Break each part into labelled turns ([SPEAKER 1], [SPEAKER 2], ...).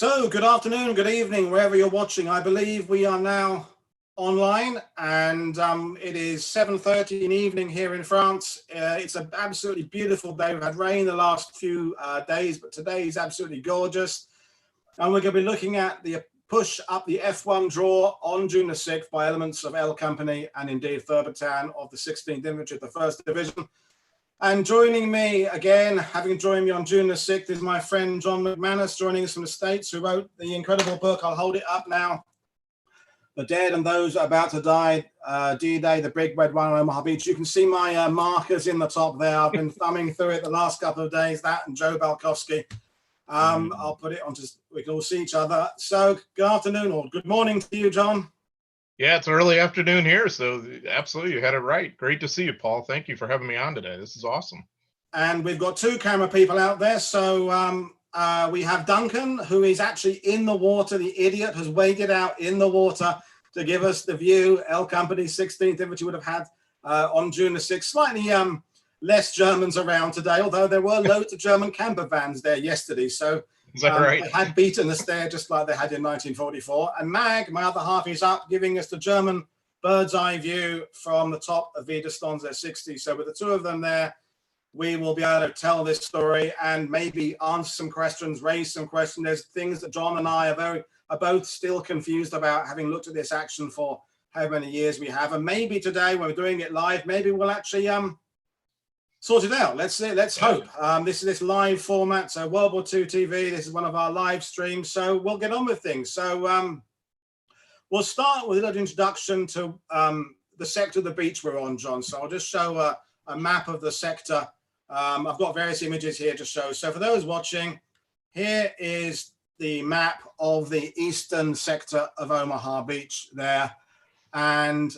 [SPEAKER 1] So, good afternoon, good evening, wherever you're watching. I believe we are now online, and it is 7:30 in the evening here in France. It's an absolutely beautiful day. We've had rain the last few days, but today is absolutely gorgeous. And we're going to be looking at the push up the F1 draw on June the 6th by elements of L Company and indeed 3rd Battalion of the 16th Infantry of the 1st Division. And joining me again, having joined me on June the 6th, is my friend John McManus, joining us from the States, who wrote the incredible book. I'll hold it up now. The Dead and Those About to Die, D-Day, The Big Red One on Omaha Beach. You can see my markers in the top there. I've been thumbing through it the last couple of days, that and Joe Balkowski. I'll put it on just, we can all see each other. So good afternoon or good morning to you, John.
[SPEAKER 2] Yeah, it's early afternoon here, so absolutely, you had it right. Great to see you, Paul. Thank you for having me on today. This is awesome.
[SPEAKER 1] And we've got two camera people out there. So we have Duncan, who is actually in the water. The idiot has waded out in the water to give us the view L Company 16th Infantry would have had on June the 6th. Slightly less Germans around today, although there were loads of German camper vans there yesterday. So
[SPEAKER 2] is that right?
[SPEAKER 1] They had beaten us there just like they had in 1944. And Mag, my other half, is up giving us the German bird's eye view from the top of Widerstands 60. So with the two of them there, we will be able to tell this story and maybe answer some questions, raise some questions. There's things that John and I are both still confused about, having looked at this action for how many years we have. And maybe today, when we're doing it live, maybe we'll actually sort it out. Let's see. Let's hope. This is this live format. So WW2TV, this is one of our live streams. So we'll get on with things. So we'll start with a little introduction to the sector of the beach we're on, John. So I'll just show a map of the sector. I've got various images here to show. So for those watching, here is the map of the eastern sector of Omaha Beach there. And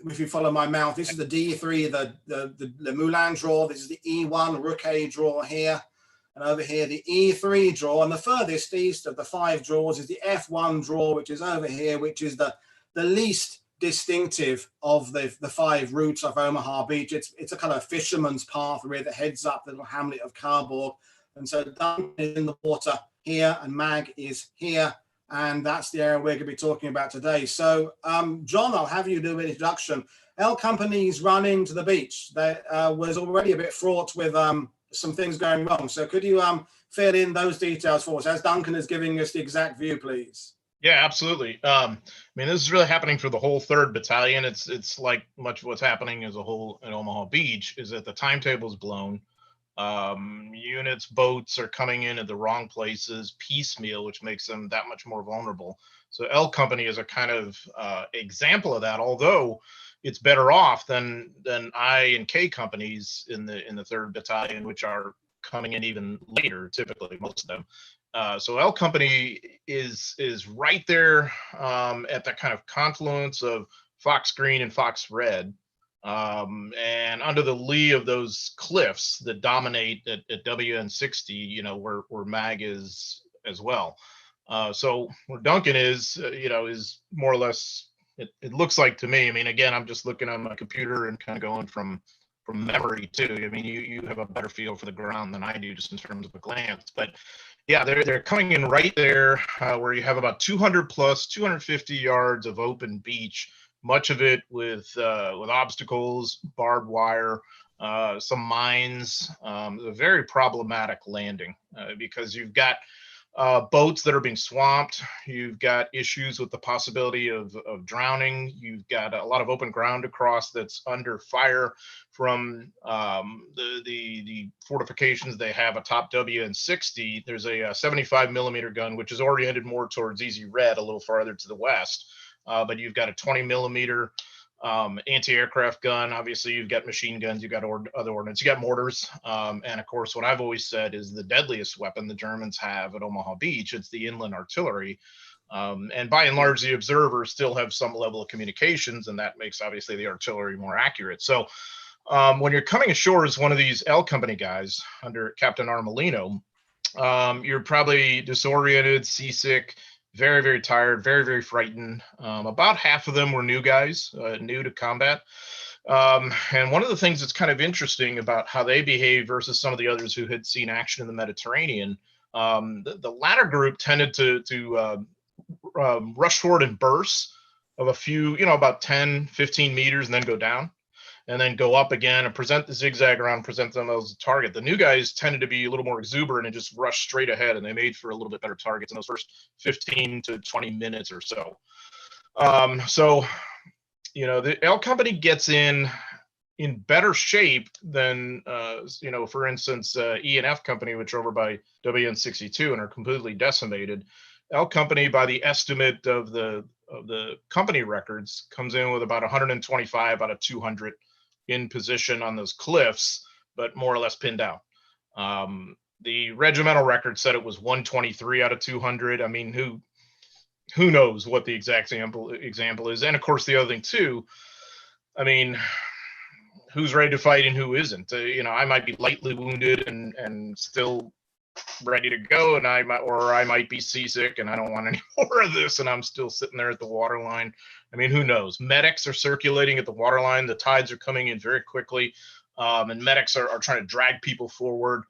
[SPEAKER 1] if you follow my mouth, this is the D3, the Moulin draw. This is the E1 Rook A draw here. And over here, the E3 draw. And the furthest east of the 5 draws is the F1 draw, which is over here, which is the least distinctive of the 5 routes of Omaha Beach. It's a kind of fisherman's path where that heads up the little hamlet of Carbourg. And so Duncan is in the water here and Mag is here. And that's the area we're going to be talking about today. So, John, I'll have you do an introduction. L Company's run into the beach. That was already a bit fraught with some things going wrong. So could you fill in those details for us, as Duncan is giving us the exact view, please?
[SPEAKER 2] Yeah, absolutely. I mean, this is really happening for the whole 3rd Battalion. It's like much of what's happening as a whole in Omaha Beach is that the timetable's blown. Units, boats are coming in at the wrong places piecemeal, which makes them that much more vulnerable. So L Company is a kind of example of that, although it's better off than I and K companies in the 3rd Battalion, which are coming in even later, typically, most of them. So L Company is right there at that kind of confluence of Fox Green and Fox Red. And under the lee of those cliffs that dominate at WN60, you know, where Mag is as well. So where Duncan is, you know, is more or less, it looks like to me, I mean, again, I'm just looking on my computer and kind of going from memory too. I mean, you have a better feel for the ground than I do just in terms of a glance, but yeah, they're coming in right there where you have about 200 plus 250 yards of open beach, much of it with obstacles, barbed wire, some mines, a very problematic landing because you've got boats that are being swamped. You've got issues with the possibility of drowning. You've got a lot of open ground across that's under fire from the fortifications they have atop WN60. There's a 75 millimeter gun, which is oriented more towards Easy Red, a little farther to the west. But you've got a 20 millimeter anti-aircraft gun. Obviously, you've got machine guns, you've got other ordnance, you got mortars. And of course, what I've always said is the deadliest weapon the Germans have at Omaha Beach, it's the inland artillery. And by and large, the observers still have some level of communications, and that makes obviously the artillery more accurate. So when you're coming ashore as one of these L Company guys under Captain Armelino, you're probably disoriented, seasick, very, very tired, very, very frightened. About half of them were new guys, new to combat. And one of the things that's kind of interesting about how they behave versus some of the others who had seen action in the Mediterranean The latter group tended to rush forward in bursts of a few, about 10, 15 meters, and then go down, and then go up again and present the zigzag around, present them as a target. The new guys tended to be a little more exuberant and just rush straight ahead, and they made for a little bit better targets in those first 15 to 20 minutes or so. The L Company gets in better shape than, for instance, E and F Company, which are over by WN62 and are completely decimated. L Company, by the estimate of the company records, comes in with about 125 out of 200 in position on those cliffs, but more or less pinned down. The regimental record said it was 123 out of 200. I mean, who knows what the exact example is? And of course, the other thing too, I mean, who's ready to fight and who isn't? I might be lightly wounded and still ready to go, and I might be seasick and I don't want any more of this, and I'm still sitting there at the waterline. I mean, who knows? Medics are circulating at the waterline. The tides are coming in very quickly, and medics are trying to drag people forward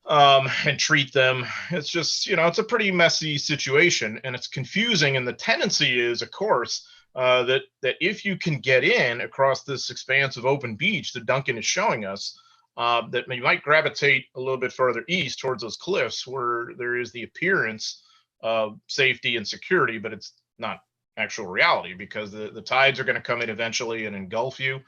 [SPEAKER 2] and treat them. It's just, it's a pretty messy situation, and it's confusing. And the tendency is, of course, that if you can get in across this expanse of open beach that Duncan is showing us, that you might gravitate a little bit further east towards those cliffs where there is the appearance of safety and security, but it's not actual reality, because the tides are going to come in eventually and engulf you.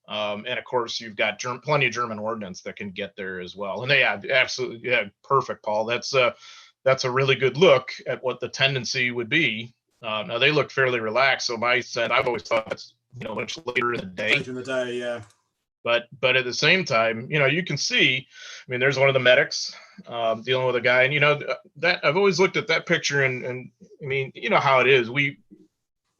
[SPEAKER 2] And of course, you've got plenty of German ordnance that can get there as well. And absolutely, perfect, Paul. That's a really good look at what the tendency would be. Now they look fairly relaxed, so I've always thought that's much later in the day.
[SPEAKER 1] Later in the day, yeah.
[SPEAKER 2] But at the same time, you can see, I mean, there's one of the medics dealing with a guy, and that I've always looked at that picture, and I mean, how it is. A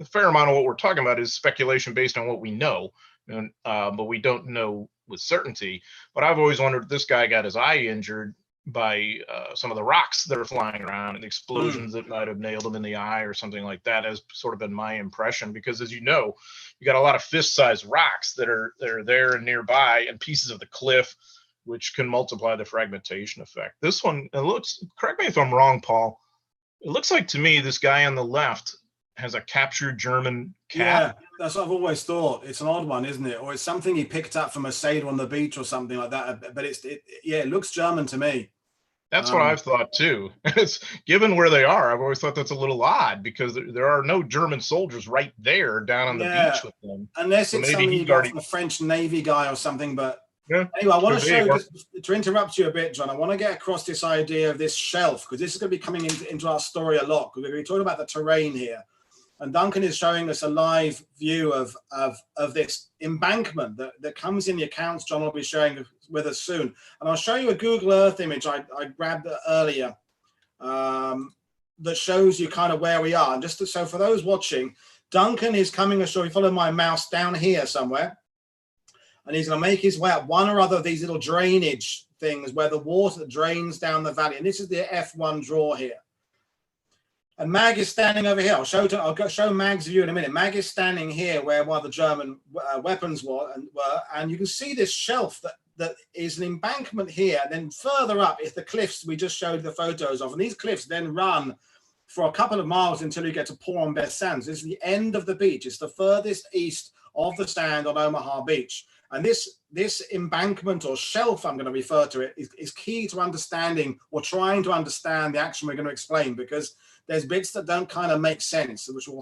[SPEAKER 2] fair amount of what we're talking about is speculation based on what we know, and but we don't know with certainty. But I've always wondered if this guy got his eye injured by some of the rocks that are flying around and explosions that might have nailed him in the eye or something like that, has sort of been my impression. Because as you got a lot of fist-sized rocks that are there and nearby, and pieces of the cliff, which can multiply the fragmentation effect. This one, it looks, correct me if I'm wrong, Paul, it looks like to me this guy on the left has a captured German cap.
[SPEAKER 1] Yeah, that's what I've always thought. It's an odd one, isn't it? Or it's something he picked up from a sailor on the beach or something like that. But it looks German to me.
[SPEAKER 2] That's what I've thought too. It's given where they are, I've always thought that's a little odd, because there are no German soldiers right there down on the beach with them.
[SPEAKER 1] Unless it's something you got from a French Navy guy or something. But anyway, I want to show, to interrupt you a bit, John, I want to get across this idea of this shelf, because this is going to be coming into our story a lot. We're going to be talking about the terrain here. And Duncan is showing us a live view of this embankment that comes in the accounts John will be sharing with us soon. And I'll show you a Google Earth image I grabbed earlier that shows you kind of where we are. And so for those watching, Duncan is coming ashore. You follow my mouse down here somewhere, and he's going to make his way up one or other of these little drainage things where the water drains down the valley. And this is the F1 draw here. And Mag is standing over here. I'll show Mag's view in a minute. Mag is standing here where one of the German weapons were, and you can see this shelf that is an embankment here. And then further up is the cliffs we just showed the photos of. And these cliffs then run for a couple of miles until you get to Port-en-Bessin Sands. This is the end of the beach. It's the furthest east of the sand on Omaha Beach. And this embankment or shelf, I'm going to refer to it, is key to understanding or trying to understand the action we're going to explain, because there's bits that don't kind of make sense, which we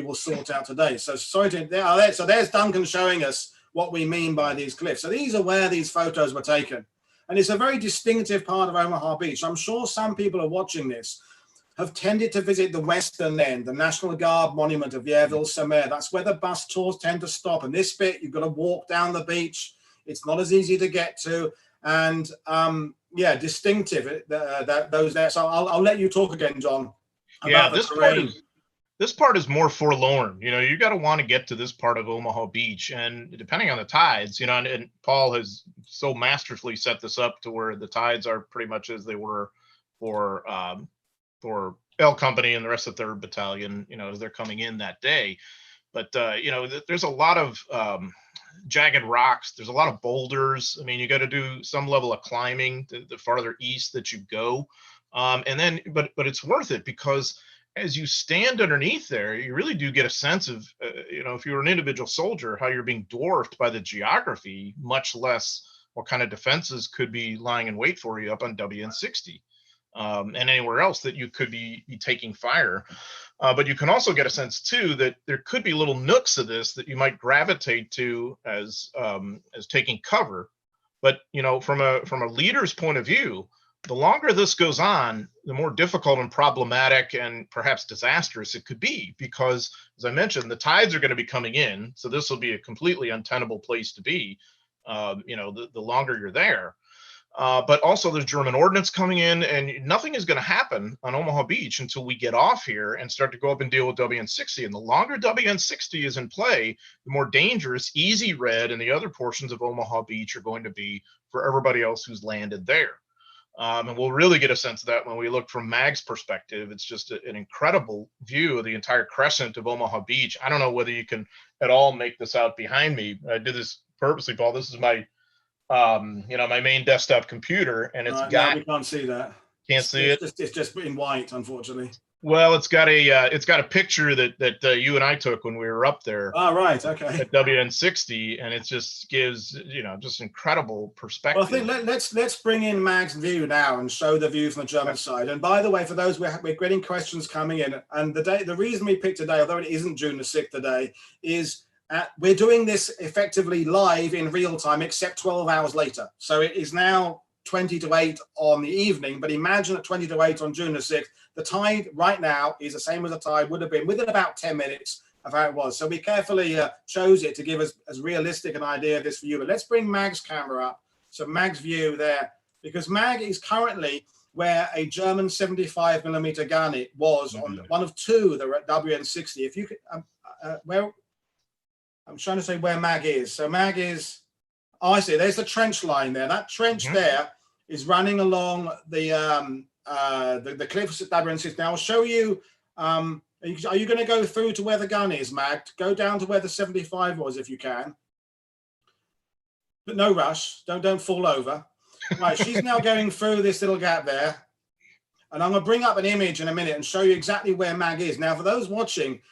[SPEAKER 1] will sort out today. So sorry to so there's Duncan showing us what we mean by these cliffs. So these are where these photos were taken. And it's a very distinctive part of Omaha Beach. I'm sure some people are watching this have tended to visit the western end, the National Guard monument of Vierville-sur-Mer. That's where the bus tours tend to stop. And this bit, you've got to walk down the beach. It's not as easy to get to. And distinctive, those there. So I'll let you talk again, John.
[SPEAKER 2] Yeah, this part is more forlorn. You got to want to get to this part of Omaha Beach, and depending on the tides, and Paul has so masterfully set this up to where the tides are pretty much as they were for L Company and the rest of 3rd Battalion, as they're coming in that day. But there's a lot of jagged rocks. There's a lot of boulders. I mean, you got to do some level of climbing the farther east that you go. And then, but it's worth it, because as you stand underneath there, you really do get a sense of, if you're an individual soldier, how you're being dwarfed by the geography, much less what kind of defenses could be lying in wait for you up on WN60 and anywhere else that you could be taking fire. But you can also get a sense too that there could be little nooks of this that you might gravitate to as taking cover. But from a leader's point of view, the longer this goes on, the more difficult and problematic and perhaps disastrous it could be, because, as I mentioned, the tides are going to be coming in. So this will be a completely untenable place to be, the longer you're there. But also there's German ordnance coming in, and nothing is going to happen on Omaha Beach until we get off here and start to go up and deal with WN60. And the longer WN60 is in play, the more dangerous Easy Red and the other portions of Omaha Beach are going to be for everybody else who's landed there. And we'll really get a sense of that when we look from MAG's perspective. It's just an incredible view of the entire crescent of Omaha Beach. I don't know whether you can at all make this out behind me. I did this purposely, Paul. This is my, my main desktop computer, and it's got.
[SPEAKER 1] No, we can't see that.
[SPEAKER 2] Can't see it.
[SPEAKER 1] It's just in white, unfortunately.
[SPEAKER 2] Well, it's got a picture that you and I took when we were up there.
[SPEAKER 1] Oh, right. Okay.
[SPEAKER 2] At WN60, and it just gives just incredible perspective.
[SPEAKER 1] Well, I think let's bring in Mag's view now and show the view from the German side. And by the way, for those we're getting questions coming in, and the reason we picked today, although it isn't June the 6th today, is we're doing this effectively live in real time, except 12 hours later. So it is now 20 to 8 on the evening, but imagine at 20 to 8 on June the 6th, the tide right now is the same as the tide would have been within about 10 minutes of how it was. So we carefully chose it to give us as realistic an idea of this view. But let's bring Mag's camera up. So Mag's view there, because Mag is currently where a German 75mm gun it was on one of two that were at WN60. If you could, I'm trying to say where Mag is. So Mag is, I see, there's the trench line there. That trench there is running along the cliffs at WN60. Now I'll show you, are you going to go through to where the gun is, Mag? Go down to where the 75 was if you can. But no rush, don't fall over. Right, she's now going through this little gap there. And I'm going to bring up an image in a minute and show you exactly where Mag is. Now, for those watching,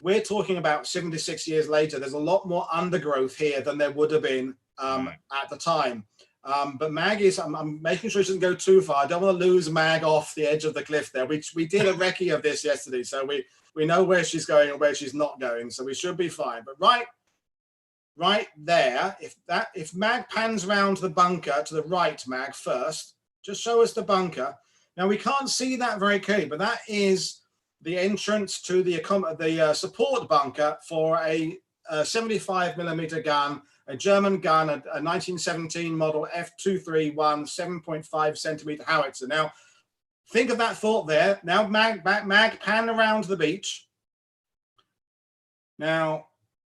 [SPEAKER 1] we're talking about 76 years later. There's a lot more undergrowth here than there would have been at the time. But Mag is, I'm making sure she doesn't go too far. I don't want to lose Mag off the edge of the cliff there. We did a recce of this yesterday, so we know where she's going and where she's not going, so we should be fine. But right there, if Mag pans round the bunker to the right, Mag, first, just show us the bunker. Now, we can't see that very clearly, but that is the entrance to the support bunker for a 75mm gun, a German gun, a 1917 model F231 7.5 centimeter howitzer. Now, think of that thought there. Now, Mag, pan around the beach. Now,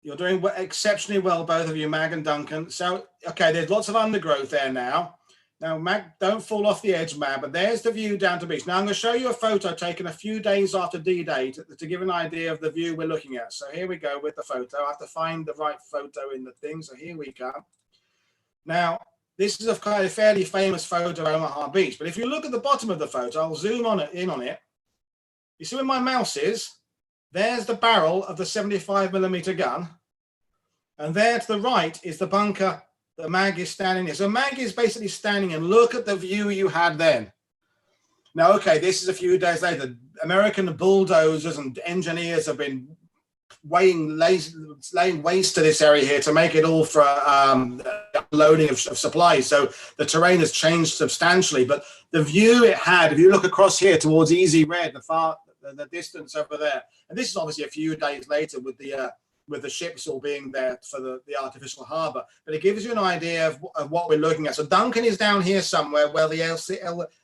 [SPEAKER 1] you're doing exceptionally well, both of you, Mag and Duncan. So, okay, there's lots of undergrowth there now. Now, Mag, don't fall off the edge, Mag, but there's the view down to the beach. Now, I'm going to show you a photo taken a few days after D-Day to give an idea of the view we're looking at. So here we go with the photo. I have to find the right photo in the thing. So here we go. Now, this is a kind of fairly famous photo of Omaha Beach. But if you look at the bottom of the photo, I'll zoom in on it. You see where my mouse is? There's the barrel of the 75mm gun. And there to the right is the bunker that Mag is standing in. So Mag is basically standing and look at the view you had then. Now, okay, this is a few days later. American bulldozers and engineers have been laying waste to this area here to make it all for loading of supplies. So the terrain has changed substantially, but the view it had, if you look across here towards Easy Red, the distance over there, and this is obviously a few days later with the ships all being there for the artificial harbor, but it gives you an idea of what we're looking at. So Duncan is down here somewhere where the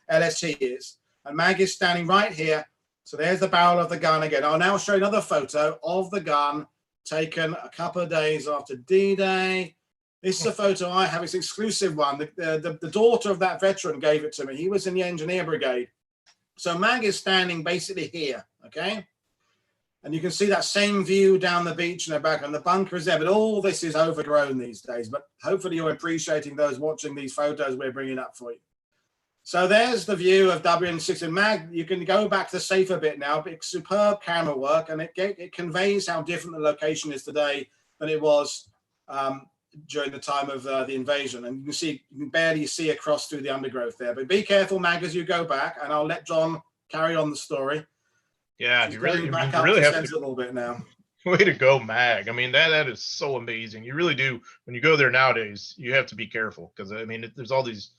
[SPEAKER 1] LST is, and Mag is standing right here. So there's the barrel of the gun again. I'll now show you another photo of the gun taken a couple of days after D-Day. This is a photo I have. It's an exclusive one. The daughter of that veteran gave it to me. He was in the engineer brigade. So Mag is standing basically here, okay? And you can see that same view down the beach in the back, and the bunker is there. But all this is overgrown these days. But hopefully you're appreciating those watching these photos we're bringing up for you. So there's the view of WN60. Mag, you can go back to the safer bit now. It's superb camera work, and it conveys how different the location is today than it was during the time of the invasion. And you can barely see across through the undergrowth there. But be careful, Mag, as you go back, and I'll let John carry on the story.
[SPEAKER 2] Yeah,
[SPEAKER 1] He's
[SPEAKER 2] you really
[SPEAKER 1] back
[SPEAKER 2] have to,
[SPEAKER 1] a little bit now.
[SPEAKER 2] Way to go, Mag. I mean, that is so amazing. You really do. When you go there nowadays, you have to be careful because, I mean, there's all these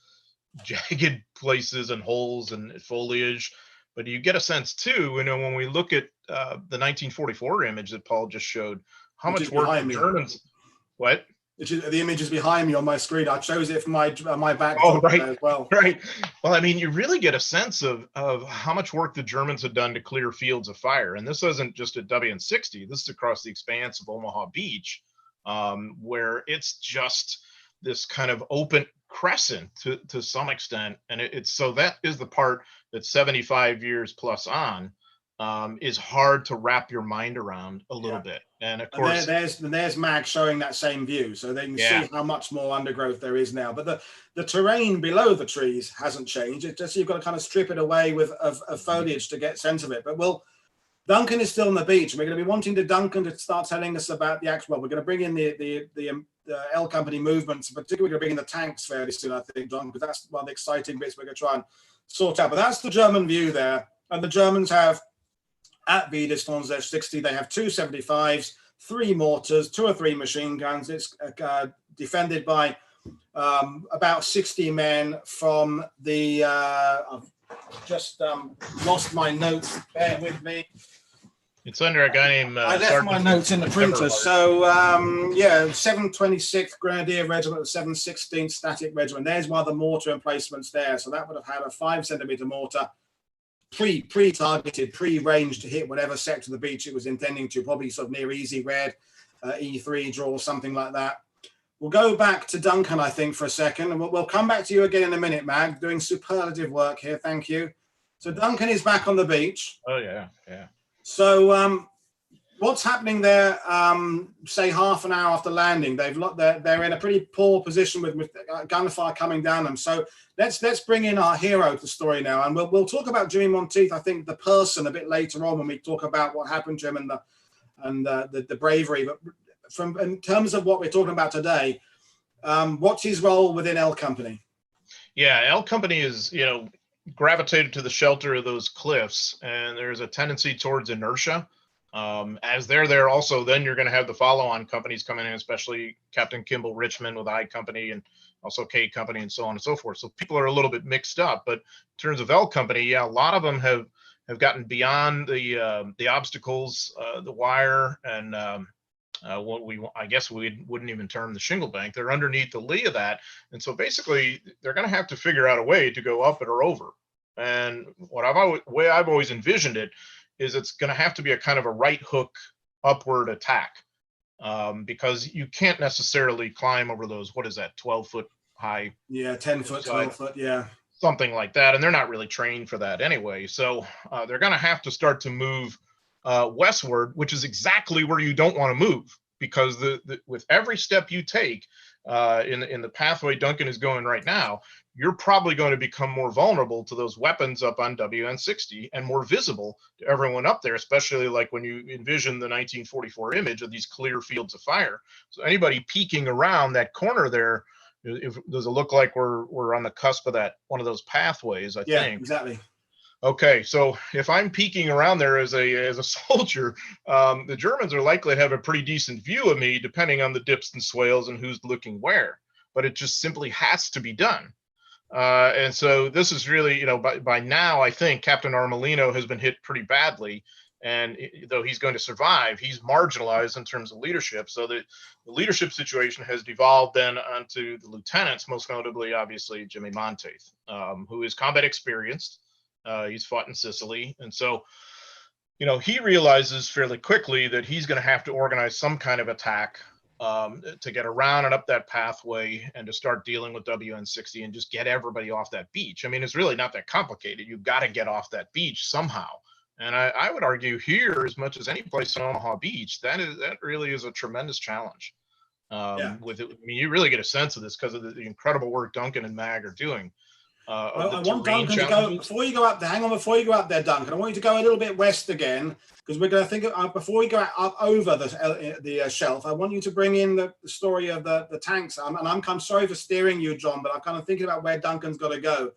[SPEAKER 2] jagged places and holes and foliage, but you get a sense too, when we look at the 1944 image that Paul just showed, how much work the Germans. What?
[SPEAKER 1] The image is behind me on my screen. I chose it for my backdrop.
[SPEAKER 2] Oh, right.
[SPEAKER 1] As well.
[SPEAKER 2] Right. Well, I mean, you really get a sense of how much work the Germans had done to clear fields of fire. And this isn't just at WN60. This is across the expanse of Omaha Beach, where it's just this kind of open crescent to some extent. And it's so that is the part that 75 years plus on is hard to wrap your mind around a little bit. And of course,
[SPEAKER 1] there's Mag showing that same view, so they can see how much more undergrowth there is now. But the terrain below the trees hasn't changed. It's just you've got to kind of strip it away of foliage to get sense of it. But Duncan is still on the beach, and we're going to be wanting Duncan to start telling us about the actual. We're going to bring in the L Company movements, particularly we're going to bring in the tanks fairly soon, I think, John, because that's one of the exciting bits we're going to try and sort out. But that's the German view there, and the Germans have at Widerstands 60, they have 2 75s, 3 mortars, 2 or 3 machine guns. It's defended by about 60 men from the. I've just lost my notes. Bear with me.
[SPEAKER 2] It's under a guy named.
[SPEAKER 1] I left my notes in the printer. So 726th Grenadier Regiment, 716th Static Regiment. There's one of the mortar emplacements there. So that would have had a 5-centimeter mortar. Pre-targeted, pre-ranged to hit whatever sector of the beach it was intending to, probably sort of near Easy Red, E3 draw, something like that. We'll go back to Duncan, I think, for a second, and we'll come back to you again in a minute, Mag, doing superlative work here. Thank you. So Duncan is back on the beach.
[SPEAKER 2] Oh, yeah, yeah.
[SPEAKER 1] So what's happening there, say half an hour after landing? They're in a pretty poor position with gunfire coming down them. So let's bring in our hero to the story now, and we'll talk about Jimmy Monteith, I think, the person, a bit later on when we talk about what happened to him and the bravery. But in terms of what we're talking about today, what's his role within L Company?
[SPEAKER 2] Yeah, L Company is gravitated to the shelter of those cliffs, and there's a tendency towards inertia. As they're there also, then you're going to have the follow-on companies coming in, especially Captain Kimball Richmond with I Company and also K Company and so on and so forth. So people are a little bit mixed up, but in terms of L Company, yeah, a lot of them have gotten beyond the obstacles, the wire, and I guess we wouldn't even term the shingle bank. They're underneath the lee of that. And so basically they're going to have to figure out a way to go up it or over. And way I've always envisioned it is it's going to have to be a kind of a right hook upward attack, because you can't necessarily climb over those, 12-foot high?
[SPEAKER 1] Yeah, 10 foot, 12 foot, yeah.
[SPEAKER 2] Something like that. And they're not really trained for that anyway. So they're going to have to start to move westward, which is exactly where you don't want to move, because with every step you take in the pathway Duncan is going right now, you're probably going to become more vulnerable to those weapons up on WN60 and more visible to everyone up there, especially like when you envision the 1944 image of these clear fields of fire. So anybody peeking around that corner there, does it look like we're on the cusp of that one of those pathways? I think.
[SPEAKER 1] Yeah, exactly.
[SPEAKER 2] Okay, so if I'm peeking around there as a soldier, the Germans are likely to have a pretty decent view of me, depending on the dips and swales and who's looking where. But it just simply has to be done. And so this is really, by now, I think Captain Armelino has been hit pretty badly. And though he's going to survive, he's marginalized in terms of leadership. So the leadership situation has devolved then onto the lieutenants, most notably, obviously, Jimmy Monteith, who is combat experienced. He's fought in Sicily. And so, he realizes fairly quickly that he's going to have to organize some kind of attack to get around and up that pathway and to start dealing with WN60 and just get everybody off that beach. I mean, it's really not that complicated. You've got to get off that beach somehow. And I would argue here, as much as any place in Omaha Beach, that really is a tremendous challenge.
[SPEAKER 1] Yeah.
[SPEAKER 2] With it, I mean, you really get a sense of this because of the incredible work Duncan and Mag are doing. Of the
[SPEAKER 1] I want
[SPEAKER 2] terrain
[SPEAKER 1] Duncan to go
[SPEAKER 2] challenges.
[SPEAKER 1] before you go up there. Hang on, before you go up there, Duncan. I want you to go a little bit west again because we're going to think of, before we go up over the shelf. I want you to bring in the story of the tanks. I'm sorry for steering you, John, but I'm kind of thinking about where Duncan's got to go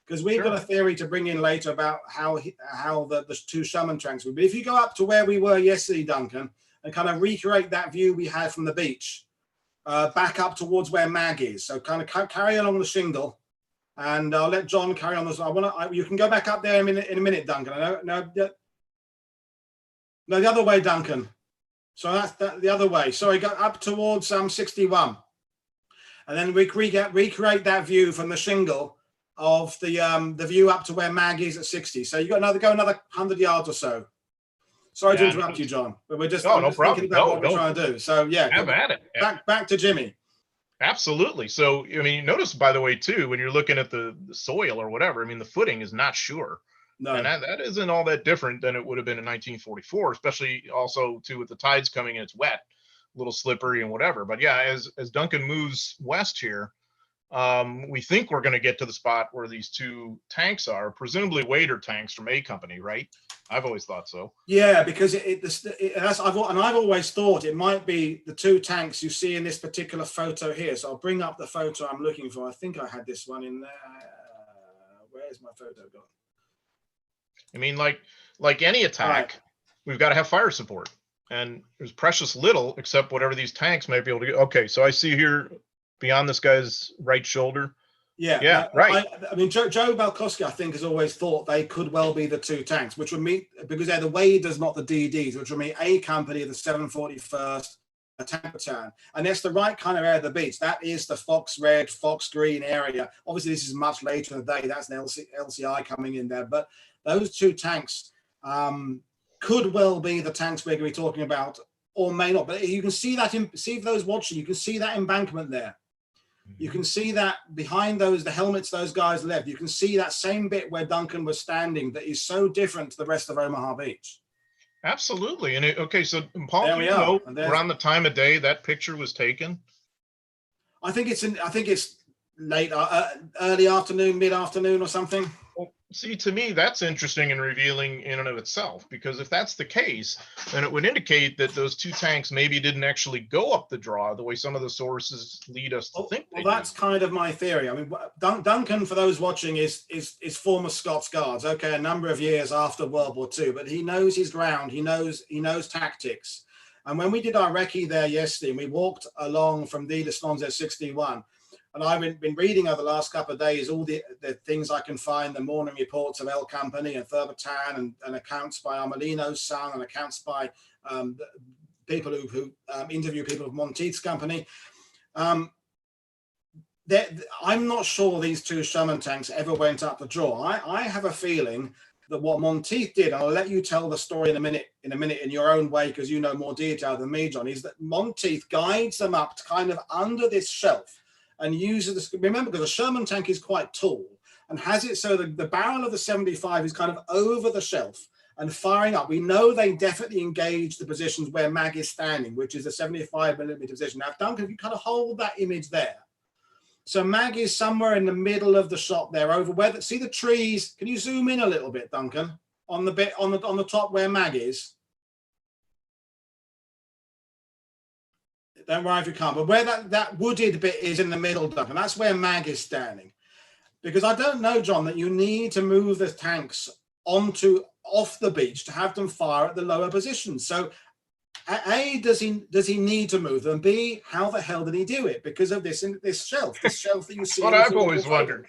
[SPEAKER 1] because we've got a theory to bring in later about how the two Sherman tanks would be. If you go up to where we were yesterday, Duncan, and kind of recreate that view we had from the beach, back up towards where Mag is. So kind of carry along the shingle. And I'll let John carry on this. You can go back up there in a minute, Duncan. No, the other way, Duncan. So that's the other way. Sorry, go up towards 61, and then we recreate that view from the shingle of the view up to where Mag is at 60. So you got another 100 yards or so. Sorry to interrupt you, John, but we're just, I'm just thinking about what we're trying to do. So yeah,
[SPEAKER 2] have at it.
[SPEAKER 1] Back to Jimmy.
[SPEAKER 2] Absolutely. So, I mean, notice, by the way, too, when you're looking at the soil or whatever, I mean, the footing is not sure. No. And that isn't all that different than it would have been in 1944, especially also, too, with the tides coming in, it's wet, a little slippery and whatever. But yeah, as Duncan moves west here, we think we're going to get to the spot where these two tanks are, presumably wader tanks from A Company, right? I've always thought so.
[SPEAKER 1] Yeah, because I've always thought it might be the two tanks you see in this particular photo here. So I'll bring up the photo I'm looking for. I think I had this one in there. Where's my photo gone?
[SPEAKER 2] I mean, like any attack, we've got to have fire support, and there's precious little except whatever these tanks might be able to get. Okay, so I see here beyond this guy's right shoulder. Yeah, right.
[SPEAKER 1] I mean, Joe Balkowski, I think, has always thought they could well be the two tanks, which would meet, because they're the Waders, not the DDs, which would meet A Company of the 741st Attack Battalion. And that's the right kind of area of the beach. That is the Fox Red, Fox Green area. Obviously, this is much later in the day. That's an LCI coming in there. But those two tanks could well be the tanks we're going to be talking about, or may not. But you can see that, see those watching, you can see that embankment there. You can see that behind the helmets those guys left. You can see that same bit where Duncan was standing that is so different to the rest of Omaha Beach.
[SPEAKER 2] Absolutely. And okay, so Paul, do you know around the time of day that picture was taken?
[SPEAKER 1] I think it's late, early afternoon, mid-afternoon or something.
[SPEAKER 2] Well, see, to me, that's interesting and revealing in and of itself, because if that's the case, then it would indicate that those two tanks maybe didn't actually go up the draw the way some of the sources lead us to think.
[SPEAKER 1] Well, that's kind of my theory. I mean, Duncan, for those watching, is former Scots Guards. Okay, a number of years after World War II, but he knows his ground. He knows tactics. And when we did our recce there yesterday, and we walked along from the Destonze 61. And I've been reading over the last couple of days all the things I can find, the morning reports of L Company and 3rd Battalion, and accounts by Armelino's son, and accounts by people who interview people of Monteith's company. I'm not sure these two Sherman tanks ever went up the draw. I have a feeling that what Monteith did, and I'll let you tell the story in a minute in your own way, because you know more detail than me, John, is that Monteith guides them up to kind of under this shelf, and uses this, remember, because a Sherman tank is quite tall and has it so the barrel of the 75 is kind of over the shelf and firing up. We know they definitely engaged the positions where Mag is standing, which is the 75mm position. Now, Duncan, if you kind of hold that image there. So Mag is somewhere in the middle of the shot there, over where, see the trees. Can you zoom in a little bit, Duncan, on the bit on the top where Mag is? Don't worry if you can't, but where that wooded bit is in the middle, Duncan, that's where Mag is standing. Because I don't know, John, that you need to move the tanks off the beach to have them fire at the lower positions. So A, does he need to move them? B, how the hell did he do it? Because of this shelf that you see.
[SPEAKER 2] What I've always wondered.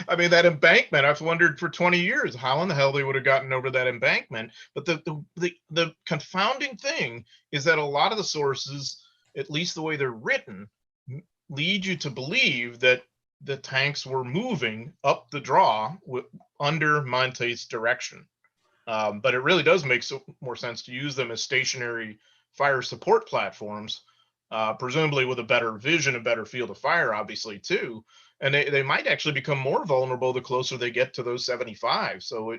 [SPEAKER 2] I mean, that embankment, I've wondered for 20 years how in the hell they would have gotten over that embankment. But the confounding thing is that a lot of the sources, at least the way they're written, lead you to believe that the tanks were moving up the draw under Monteith's direction. But it really does make more sense to use them as stationary fire support platforms, presumably with a better vision, a better field of fire, obviously, too. And they might actually become more vulnerable the closer they get to those 75. So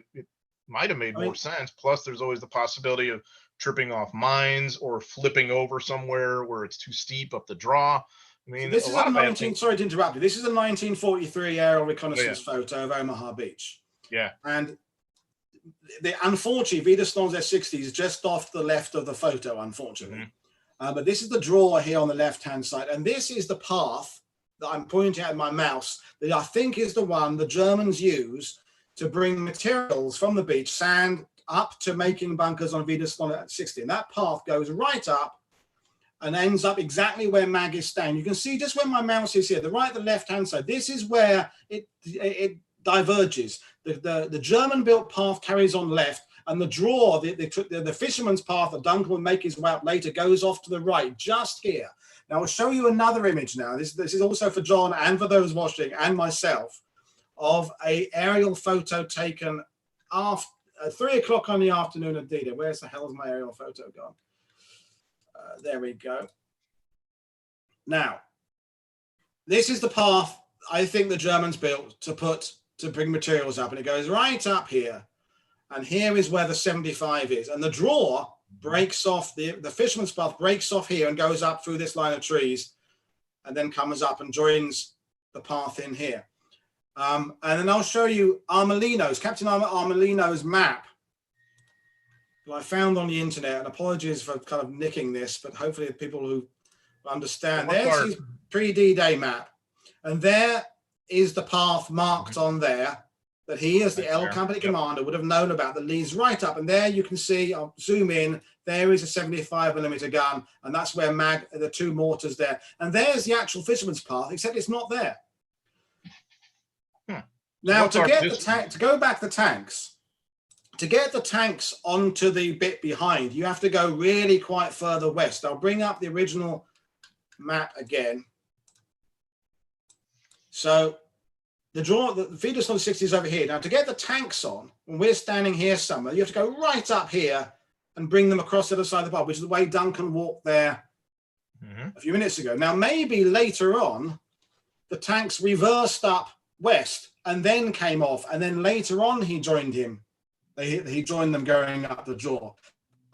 [SPEAKER 2] might have made
[SPEAKER 1] I mean,
[SPEAKER 2] more sense. Plus, there's always the possibility of tripping off mines or flipping over somewhere where it's too steep up the draw. I
[SPEAKER 1] so
[SPEAKER 2] mean,
[SPEAKER 1] this
[SPEAKER 2] a
[SPEAKER 1] is
[SPEAKER 2] lot
[SPEAKER 1] a
[SPEAKER 2] of bad
[SPEAKER 1] 19,
[SPEAKER 2] things.
[SPEAKER 1] sorry to interrupt you. This is a 1943 aerial
[SPEAKER 2] Oh, yeah.
[SPEAKER 1] reconnaissance photo of Omaha Beach.
[SPEAKER 2] Yeah.
[SPEAKER 1] And unfortunately, Videstons S60 is just off the left of the photo, unfortunately. But this is the draw here on the left-hand side. And this is the path that I'm pointing at my mouse that I think is the one the Germans use to bring materials from the beach, sand, up to making bunkers on Videston S60. And that path goes right up and ends up exactly where Mag is standing. You can see just where my mouse is here, the right, the left-hand side. This is where it diverges. The German-built path carries on left, and the draw, the fisherman's path that Duncan will make his way up later, goes off to the right, just here. Now, I'll show you another image now. This is also for John and for those watching and myself, of a aerial photo taken after 3 o'clock on the afternoon of D-Day. Where's the hell is my aerial photo gone? There we go. Now, this is the path I think the Germans built to bring materials up, and it goes right up here. And here is where the 75 is. And the draw breaks off, the fisherman's path breaks off here and goes up through this line of trees and then comes up and joins the path in here. And then I'll show you Armelino's, Captain Armelino's map that I found on the internet. And apologies for kind of nicking this, but hopefully the people who understand. There's his pre-D-Day map. And there is the path marked on there that he, as the L Company commander, would have known about, that leads right up. And there you can see, I'll zoom in, there is a 75mm gun, and that's where the two mortars there. And there's the actual fisherman's path, except it's not there. Now, to go back the tanks, to get the tanks onto the bit behind, you have to go really quite further west. I'll bring up the original map again. So the Videston 60 is over here. Now, to get the tanks on, when we're standing here somewhere, you have to go right up here and bring them across the other side of the pub, which is the way Duncan walked there a few minutes ago. Now, maybe later on, the tanks reversed up west and then came off, and then later on he joined him. He joined them going up the jaw.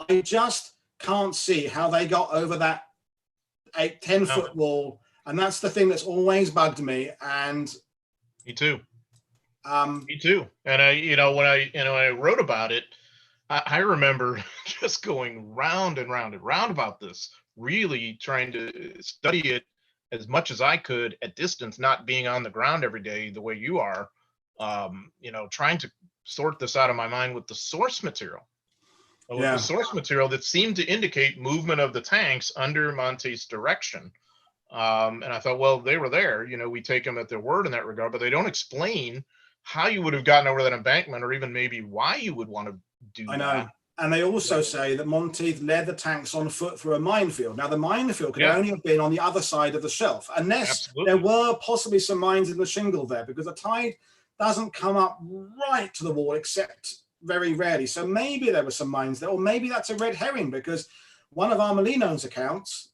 [SPEAKER 1] I just can't see how they got over that 10-foot wall, and that's the thing that's always bugged me. And
[SPEAKER 2] me too. Me too. And when I wrote about it, I remember just going round and round and round about this, really trying to study it as much as I could at distance, not being on the ground every day the way you are, trying to sort this out of my mind with the source material. With the source material that seemed to indicate movement of the tanks under Monteith's direction. And I thought, well, they were there. We take them at their word in that regard, but they don't explain how you would have gotten over that embankment, or even maybe why you would want to do that. I know.
[SPEAKER 1] And they also say that Monteith led the tanks on foot through a minefield. Now, the minefield could only have been on the other side of the shelf, unless there were possibly some mines in the shingle there, because the tide doesn't come up right to the wall, except very rarely. So maybe there were some mines there, or maybe that's a red herring, because one of Armelino's accounts,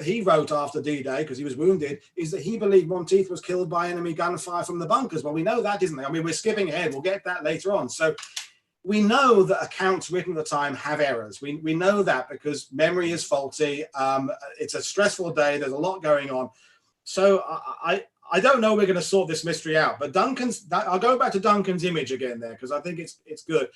[SPEAKER 1] he wrote after D-Day, because he was wounded, is that he believed Monteith was killed by enemy gunfire from the bunkers. Well, we know that, isn't it? I mean, we're skipping ahead. We'll get that later on. So we know that accounts written at the time have errors. We know that because memory is faulty. It's a stressful day. There's a lot going on. So I don't know we're going to sort this mystery out. But I'll go back to Duncan's image again there, because I think it's good.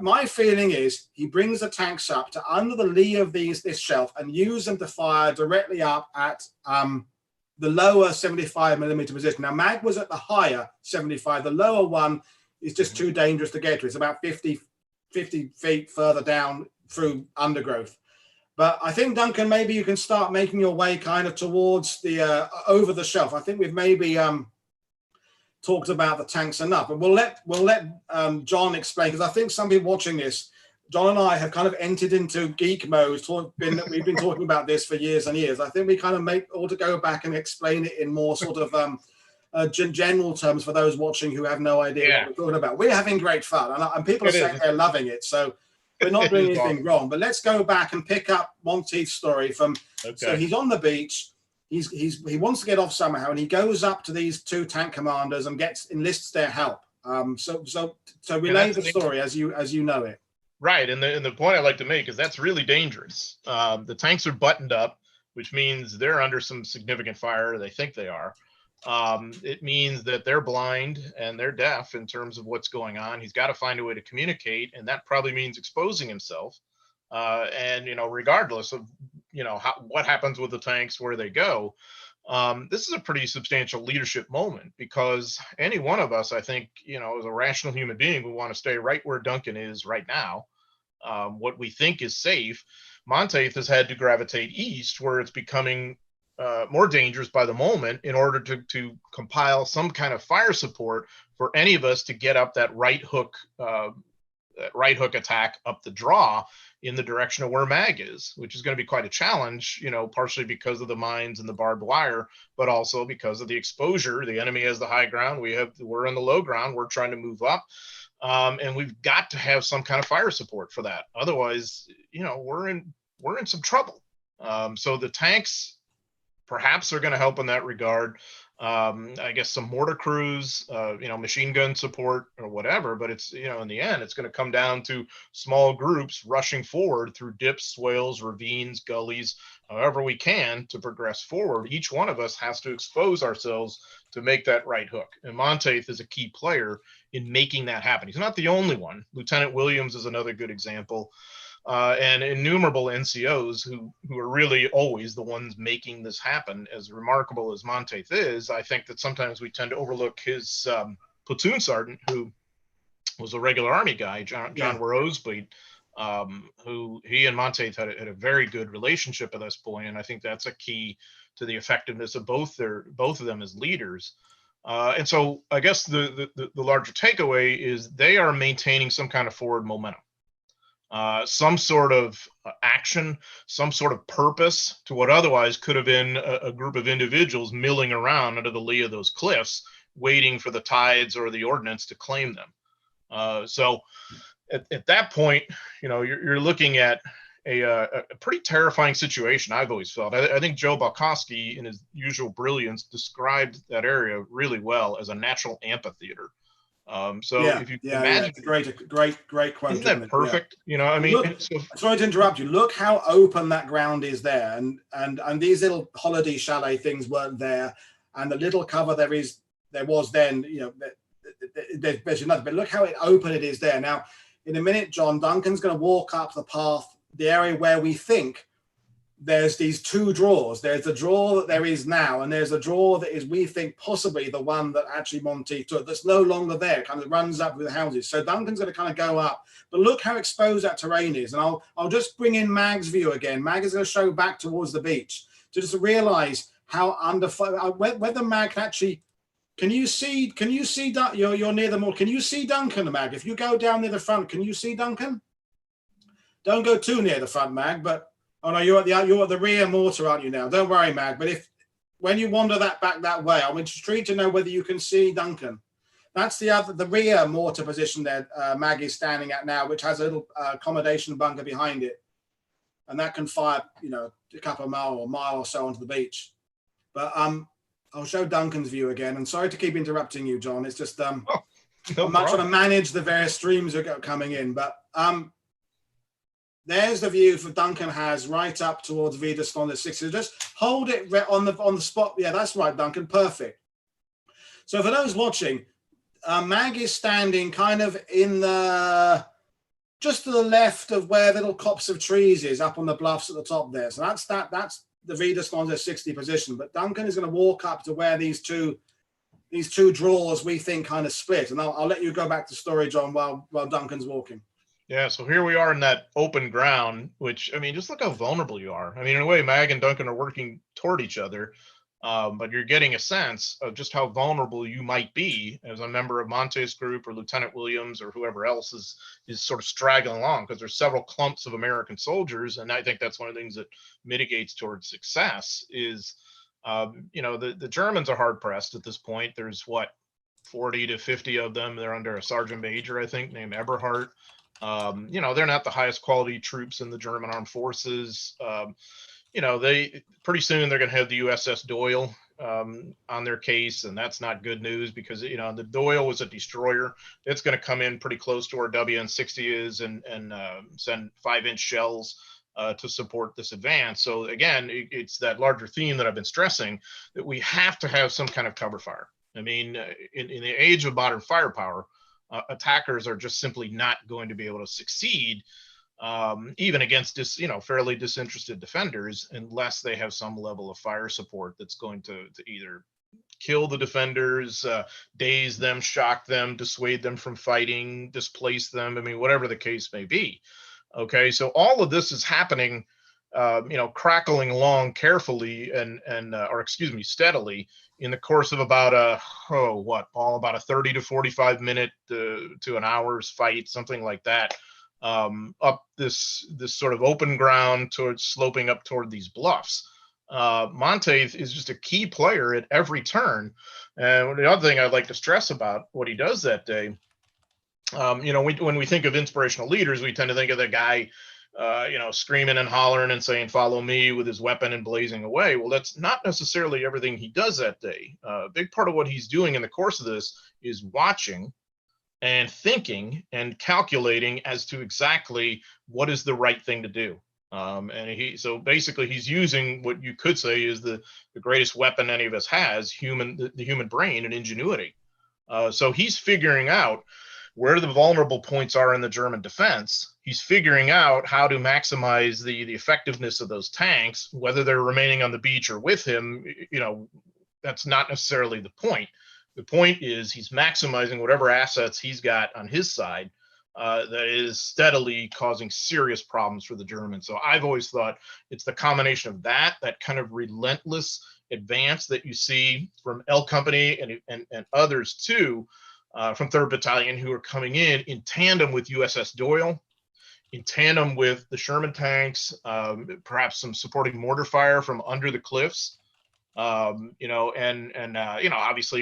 [SPEAKER 1] My feeling is he brings the tanks up to under the lee of this shelf and use them to fire directly up at the lower 75mm position. Now, Mag was at the higher 75. The lower one is just too dangerous to get to. It's about 50 feet further down through undergrowth. But I think, Duncan, maybe you can start making your way kind of towards the over the shelf. I think we've maybe talked about the tanks enough, and we'll let John explain, because I think some people watching this, John and I have kind of entered into geek mode. We've been talking about this for years and years. I think we kind of ought to go back and explain it in more sort of general terms for those watching who have no idea what we're talking about. We're having great fun, and people are saying they're loving it. So we're not doing anything wrong. But let's go back and pick up Monteith's story from. So he's on the beach. He wants to get off somehow, and he goes up to these two tank commanders and enlists their help. So relay the story as you know it.
[SPEAKER 2] Right, and the point I'd like to make is that's really dangerous. The tanks are buttoned up, which means they're under some significant fire. They think they are. It means that they're blind and they're deaf in terms of what's going on. He's got to find a way to communicate, and that probably means exposing himself. And regardless of what happens with the tanks, where they go, this is a pretty substantial leadership moment, because any one of us, I think, as a rational human being, we want to stay right where Duncan is right now. What we think is safe. Monteith has had to gravitate east, where it's becoming more dangerous by the moment, in order to compile some kind of fire support for any of us to get up that right hook attack up the draw in the direction of where Mag is, which is going to be quite a challenge, partially because of the mines and the barbed wire, but also because of the exposure. The enemy has the high ground. We're on the low ground. We're trying to move up. And we've got to have some kind of fire support for that. Otherwise, we're in some trouble. So the tanks perhaps are going to help in that regard. I guess some mortar crews, machine gun support or whatever, but it's, in the end, it's going to come down to small groups rushing forward through dips, swales, ravines, gullies, however we can to progress forward. Each one of us has to expose ourselves to make that right hook. And Monteith is a key player in making that happen. He's not the only one. Lieutenant Williams is another good example. And innumerable NCOs who are really always the ones making this happen. As remarkable as Monteith is, I think that sometimes we tend to overlook his platoon sergeant, who was a regular Army guy, John Rosebleed, who he and Monteith had a very good relationship at this point, and I think that's a key to the effectiveness of both of them as leaders. And so I guess the larger takeaway is they are maintaining some kind of forward momentum. Some sort of action, some sort of purpose to what otherwise could have been a group of individuals milling around under the lee of those cliffs, waiting for the tides or the ordnance to claim them. So at that point, you're looking at a pretty terrifying situation. I've always felt. I think Joe Balkowski, in his usual brilliance, described that area really well as a natural amphitheater. If you imagine,
[SPEAKER 1] great quote.
[SPEAKER 2] Isn't that perfect?
[SPEAKER 1] Sorry to interrupt you. Look how open that ground is there, and these little holiday chalet things weren't there, and the little cover there was then. There's basically nothing. But look how open it is there. Now, in a minute, John Duncan's going to walk up the path, the area where we think there's these two draws. There's the draw that there is now, and there's a draw that is, we think, possibly the one that actually Monteith took, that's no longer there, kind of runs up with the houses. So Duncan's going to kind of go up. But look how exposed that terrain is. And I'll just bring in Mag's view again. Mag is going to show back towards the beach to just realize how whether Mag can actually, can you see, you're near the mall. Can you see Duncan, Mag? If you go down near the front, can you see Duncan? Don't go too near the front, Mag, but oh no, you're at the rear mortar, aren't you now? Don't worry, Mag. But when you wander that back that way, I'm intrigued to know whether you can see Duncan. That's the rear mortar position there. Mag is standing at now, which has a little accommodation bunker behind it, and that can fire, a couple of mile or so onto the beach. But I'll show Duncan's view again. And sorry to keep interrupting you, John. It's just I'm not trying to manage the various streams that are coming in, but there's the view for Duncan has right up towards Widerstand at 60. Just hold it on the spot. Yeah, that's right, Duncan. Perfect. So for those watching, Mag is standing kind of in just to the left of where little copse of trees is up on the bluffs at the top there. So that's the Widerstand at 60 position. But Duncan is going to walk up to where these two draws we think kind of split. And I'll let you go back to story, John, while Duncan's walking.
[SPEAKER 2] Yeah, so here we are in that open ground, which, just look how vulnerable you are. In a way, Mag and Duncan are working toward each other, but you're getting a sense of just how vulnerable you might be as a member of Monteith's group or Lieutenant Williams or whoever else is sort of straggling along, because there's several clumps of American soldiers, and I think that's one of the things that mitigates towards success is, the Germans are hard-pressed at this point. There's, 40 to 50 of them. They're under a sergeant major, I think, named Eberhardt. They're not the highest quality troops in the German armed forces. They pretty soon they're going to have the USS Doyle on their case, and that's not good news because, you know, the Doyle was a destroyer. It's going to come in pretty close to where WN60 is and send 5-inch shells to support this advance. So again, it's that larger theme that I've been stressing, that we have to have some kind of cover fire. I mean, in the age of modern firepower, attackers are just simply not going to be able to succeed, even against fairly disinterested defenders, unless they have some level of fire support that's going to either kill the defenders, daze them, shock them, dissuade them from fighting, displace them. I mean, whatever the case may be. Okay, so all of this is happening, crackling along carefully steadily in the course of about about a 30 to 45 minute to an hour's fight, something like that, up this sort of open ground towards sloping up toward these bluffs. Monteith is just a key player at every turn. And the other thing I'd like to stress about what he does that day, when we think of inspirational leaders, we tend to think of the guy, screaming and hollering and saying, "Follow me," with his weapon and blazing away. Well, that's not necessarily everything he does that day. A big part of what he's doing in the course of this is watching and thinking and calculating as to exactly what is the right thing to do. So basically he's using what you could say is the greatest weapon any of us has, the human brain and ingenuity. So he's figuring out where the vulnerable points are in the German defense. He's figuring out how to maximize the effectiveness of those tanks, whether they're remaining on the beach or with him. That's not necessarily the point. The point is he's maximizing whatever assets he's got on his side that is steadily causing serious problems for the Germans. So I've always thought it's the combination of that kind of relentless advance that you see from L Company and others too, from 3rd Battalion, who are coming in tandem with USS Doyle, in tandem with the Sherman tanks, perhaps some supporting mortar fire from under the cliffs, obviously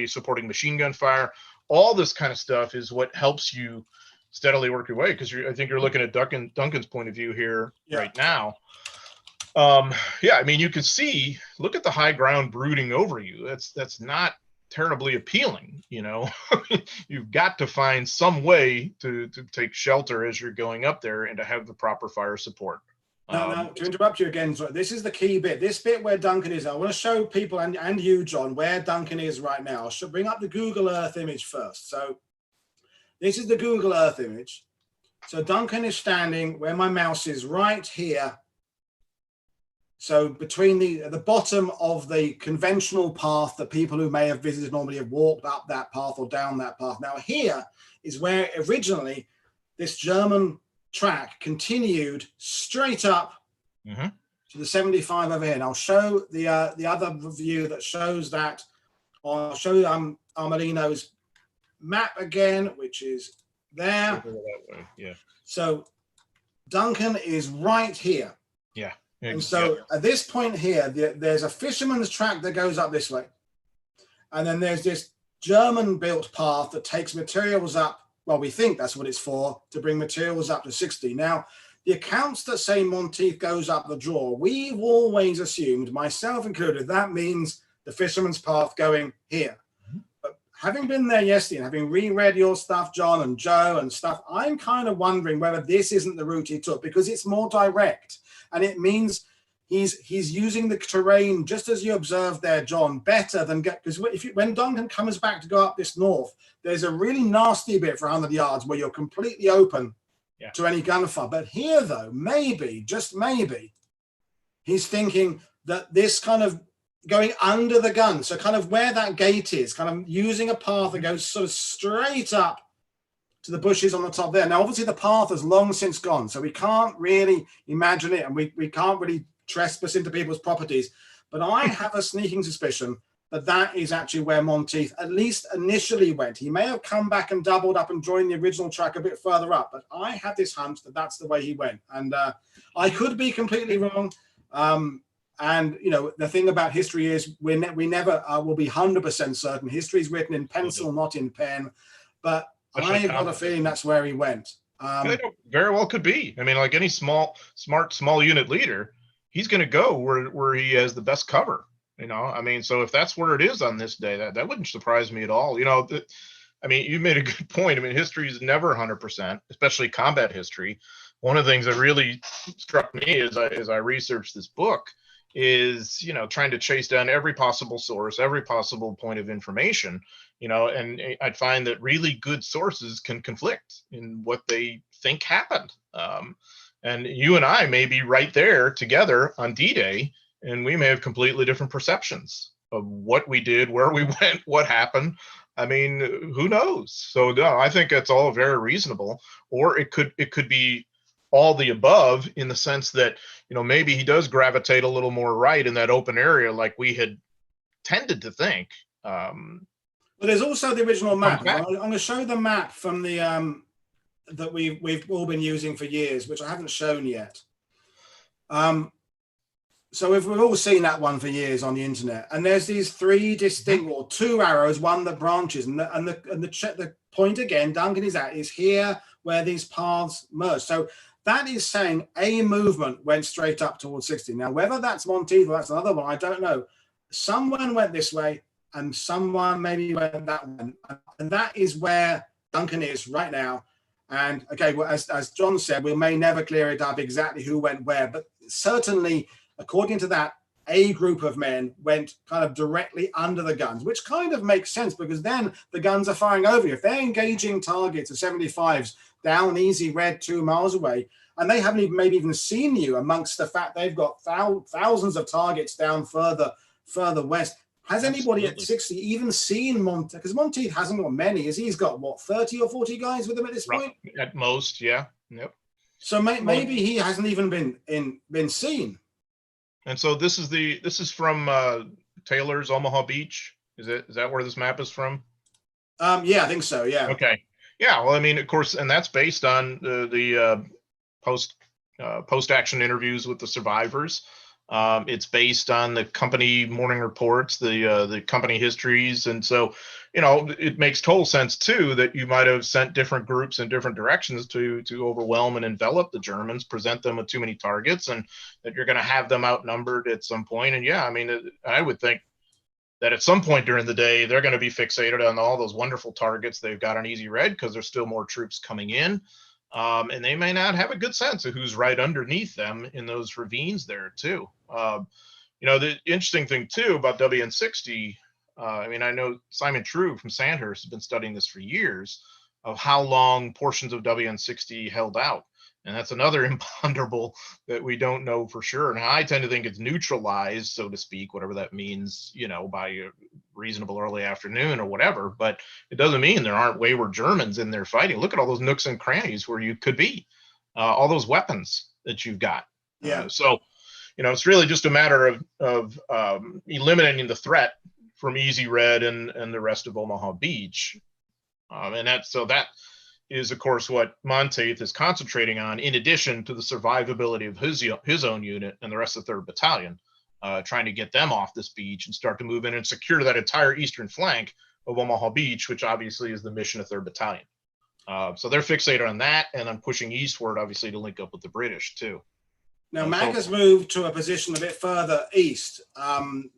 [SPEAKER 2] supporting machine gun fire. All this kind of stuff is what helps you steadily work your way, because I think you're looking at Duncan's point of view here right now. You could see, look at the high ground brooding over you. That's not terribly appealing. You've got to find some way to take shelter as you're going up there and to have the proper fire support.
[SPEAKER 1] Now, to interrupt you again, this is the key bit. This bit where Duncan is, I want to show people and you, John, where Duncan is right now. I should bring up the Google Earth image first. So this is the Google Earth image. So Duncan is standing where my mouse is, right here. So between the bottom of the conventional path that people who may have visited normally have walked up that path or down that path. Now here is where originally this German track continued straight up to the 75 over here. And I'll show the other view that shows that. I'll show you Armelino's map again, which is there.
[SPEAKER 2] Yeah.
[SPEAKER 1] So Duncan is right here.
[SPEAKER 2] Yeah.
[SPEAKER 1] And so at this point here, there's a fisherman's track that goes up this way. And then there's this German-built path that takes materials up. Well, we think that's what it's for, to bring materials up to 60. Now, the accounts that say Monteith goes up the draw, we've always assumed, myself included, that means the fisherman's path going here. But having been there yesterday and having reread your stuff, John and Joe and stuff, I'm kind of wondering whether this isn't the route he took, because it's more direct. And it means he's using the terrain, just as you observed there, John, better than because when Duncan comes back to go up this north, there's a really nasty bit for 100 yards where you're completely open to any gunfire. But here, though, maybe, just maybe, he's thinking that this kind of going under the gun, so kind of where that gate is, kind of using a path that goes sort of straight up to the bushes on the top there. Now, obviously, the path has long since gone, so we can't really imagine it, and we can't really trespass into people's properties. But I have a sneaking suspicion that that is actually where Monteith at least initially went. He may have come back and doubled up and joined the original track a bit further up, but I have this hunch that that's the way he went. And I could be completely wrong. And, the thing about history is we never will be 100% certain. History is written in pencil, not in pen. But I've got a feeling that's where he went.
[SPEAKER 2] Very well could be. I mean, like any smart, small unit leader, he's going to go where he has the best cover. You know, I mean, so if that's where it is on this day, that wouldn't surprise me at all. You know, I mean, you made a good point. I mean, history is never 100%, especially combat history. One of the things that really struck me as I researched this book is, you know, trying to chase down every possible source, every possible point of information, you know, and I'd find that really good sources can conflict in what they think happened. And you and I may be right there together on D-Day, and we may have completely different perceptions of what we did, where we went, what happened. I mean, who knows? So no, I think that's all very reasonable. Or it could be all the above, in the sense that, you know, maybe he does gravitate a little more right in that open area, like we had tended to think.
[SPEAKER 1] But there's also the original map. I'm going to show the map from the that we've all been using for years, which I haven't shown yet. So we've all seen that one for years on the internet, and there's these three distinct, or two arrows, one that branches, and the point again Duncan is at is here where these paths merge. So that is saying a movement went straight up towards 60. Now, whether that's Monteith or that's another one, I don't know. Someone went this way, and someone maybe went that one, and that is where Duncan is right now. And okay, well, as John said, we may never clear it up exactly who went where, but certainly, according to that, a group of men went kind of directly under the guns, which kind of makes sense, because then the guns are firing over you. If they're engaging targets of 75s down easy red 2 miles away, and they haven't maybe even seen you, amongst the fact they've got thousands of targets down further west. Has anybody at 60 even seen Monteith? Because Monteith hasn't got many. He's got, what, 30 or 40 guys with him at this point?
[SPEAKER 2] At most, yeah. Yep.
[SPEAKER 1] So maybe he hasn't even been seen.
[SPEAKER 2] And so this is from Taylor's Omaha Beach. Is that where this map is from?
[SPEAKER 1] Yeah, I think so. Yeah.
[SPEAKER 2] Okay. Yeah. Well, I mean, of course, and that's based on the post-action interviews with the survivors. It's based on the company morning reports, the company histories, and so, you know, it makes total sense too that you might have sent different groups in different directions to overwhelm and envelop the Germans, present them with too many targets, and that you're going to have them outnumbered at some point. And yeah, I mean, I would think that at some point during the day they're going to be fixated on all those wonderful targets they've got on easy red, because there's still more troops coming in. And they may not have a good sense of who's right underneath them in those ravines there too. You know, the interesting thing too about WN60, I mean, I know Simon True from Sandhurst has been studying this for years, of how long portions of WN60 held out. And that's another imponderable that we don't know for sure. Now, I tend to think it's neutralized, so to speak, whatever that means, you know, by a reasonable early afternoon or whatever. But it doesn't mean there aren't wayward Germans in there fighting. Look at all those nooks and crannies where you could be, all those weapons that you've got.
[SPEAKER 1] Yeah.
[SPEAKER 2] So, you know, it's really just a matter of eliminating the threat from Easy Red and the rest of Omaha Beach. And that is, of course, what Monteith is concentrating on, in addition to the survivability of his own unit and the rest of the 3rd Battalion, trying to get them off this beach and start to move in and secure that entire eastern flank of Omaha Beach, which obviously is the mission of 3rd Battalion. So they're fixated on that, and on pushing eastward, obviously, to link up with the British, too.
[SPEAKER 1] Now, Mag has moved to a position a bit further east,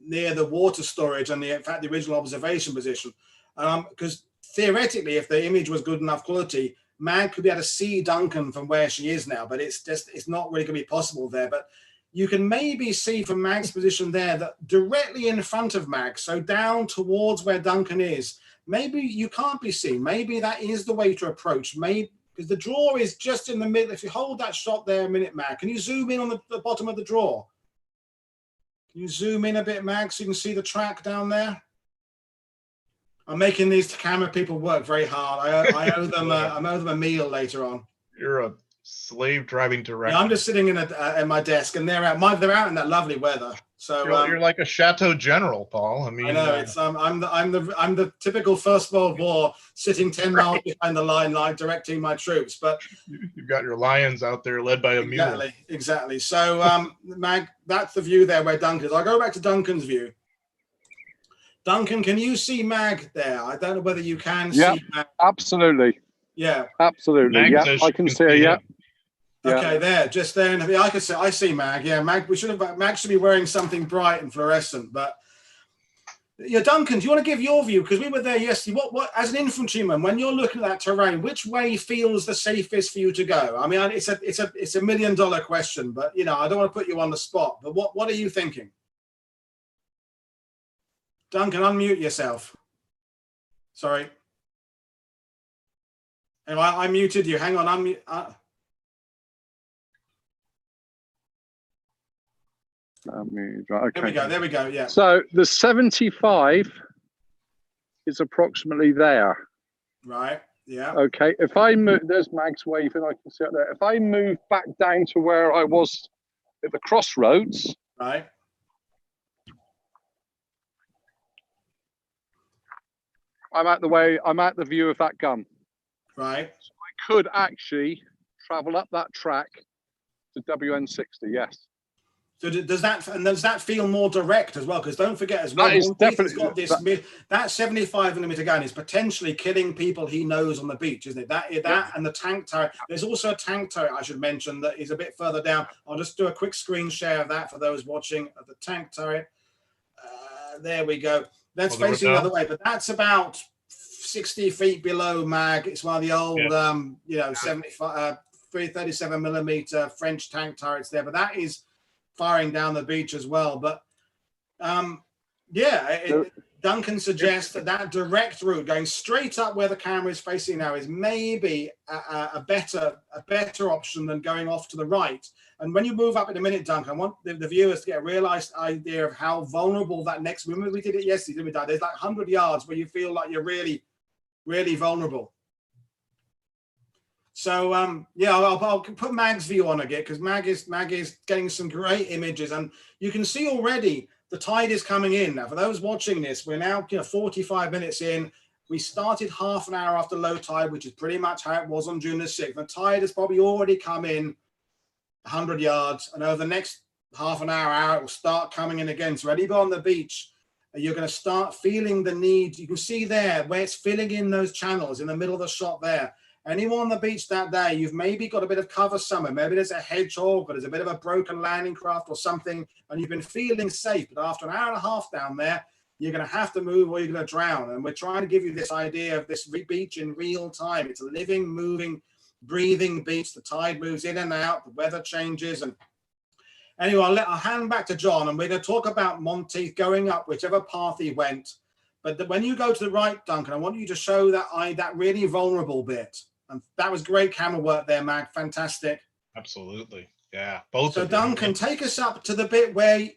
[SPEAKER 1] near the water storage and, in fact, the original observation position, because theoretically, if the image was good enough quality, Mag could be able to see Duncan from where she is now, but it's not really going to be possible there. But you can maybe see from Mag's position there that directly in front of Mag, so down towards where Duncan is, maybe you can't be seen. Maybe that is the way to approach. Maybe because the draw is just in the middle. If you hold that shot there a minute, Mag, can you zoom in on the bottom of the draw? Can you zoom in a bit, Mag, so you can see the track down there? I'm making these camera people work very hard. I owe them a meal later on.
[SPEAKER 2] You're a slave driving director.
[SPEAKER 1] Yeah, I'm just sitting in my desk, and they're out in that lovely weather. So
[SPEAKER 2] you're like a Chateau General, Paul. I mean,
[SPEAKER 1] I know it's I'm the typical First World War, sitting 10 miles behind the line, like directing my troops. But
[SPEAKER 2] you've got your lions out there, led by a mule.
[SPEAKER 1] Exactly. So Mag, that's the view there where Duncan is. I'll go back to Duncan's view. Duncan, can you see Mag there? I don't know whether you can see Mag.
[SPEAKER 3] Absolutely.
[SPEAKER 1] Yeah.
[SPEAKER 3] Absolutely.
[SPEAKER 2] Mag
[SPEAKER 3] yeah, I can see her, yeah.
[SPEAKER 1] Okay, there, just there. I see Mag. Yeah, Mag. Mag should be wearing something bright and fluorescent, but Yeah, Duncan, do you want to give your view? Because we were there yesterday. What, as an infantryman, when you're looking at that terrain, which way feels the safest for you to go? I mean, it's a $1 million question, but you know, I don't want to put you on the spot. But what are you thinking? Duncan, unmute yourself. Sorry. Anyway, I muted you. Hang on, unmute.
[SPEAKER 3] Okay.
[SPEAKER 1] There we go. Yeah.
[SPEAKER 3] So the 75 is approximately there.
[SPEAKER 1] Right. Yeah.
[SPEAKER 3] Okay. If I move, there's Mag's waving. I can see it there. If I move back down to where I was at the crossroads.
[SPEAKER 1] Right.
[SPEAKER 3] I'm out the way. I'm out the view of that gun.
[SPEAKER 1] Right.
[SPEAKER 3] So I could actually travel up that track to WN60. Yes.
[SPEAKER 1] So does that feel more direct as well? Because don't forget as well,
[SPEAKER 3] that is definitely
[SPEAKER 1] got this. That 75mm gun is potentially killing people he knows on the beach, isn't it? That and the tank turret. There's also a tank turret I should mention that is a bit further down. I'll just do a quick screen share of that for those watching. Of the tank turret. There we go. That's facing the other way, but that's about 60 feet below Mag. It's one of the old, 337mm French tank turrets there, but that is firing down the beach as well. But Duncan suggests that direct route going straight up where the camera is facing now is maybe a better option than going off to the right. And when you move up in a minute, Duncan, I want the viewers to get a realized idea of how vulnerable that next movement. We did it yesterday, didn't we, Dad? There's like 100 yards where you feel like you're really, really vulnerable. So I'll put Mag's view on again, because Mag is getting some great images, and you can see already the tide is coming in. Now, for those watching this, we're now 45 minutes in. We started half an hour after low tide, which is pretty much how it was on June the 6th. The tide has probably already come in 100 yards, and over the next half an hour, it will start coming in again. So anybody on the beach, you're going to start feeling the need. You can see there where it's filling in those channels in the middle of the shot there. Anyone on the beach that day, you've maybe got a bit of cover somewhere. Maybe there's a hedgehog, or there's a bit of a broken landing craft or something, and you've been feeling safe. But after an hour and a half down there, you're going to have to move or you're going to drown. And we're trying to give you this idea of this beach in real time. It's a living, moving, breathing beach. The tide moves in and out. The weather changes. And anyway, I'll hand back to John, and we're going to talk about Monteith going up whichever path he went. But when you go to the right, Duncan, I want you to show that really vulnerable bit. And that was great camera work there, Mag. Fantastic.
[SPEAKER 2] Absolutely. Yeah. Both.
[SPEAKER 1] So Duncan, take us up to the bit where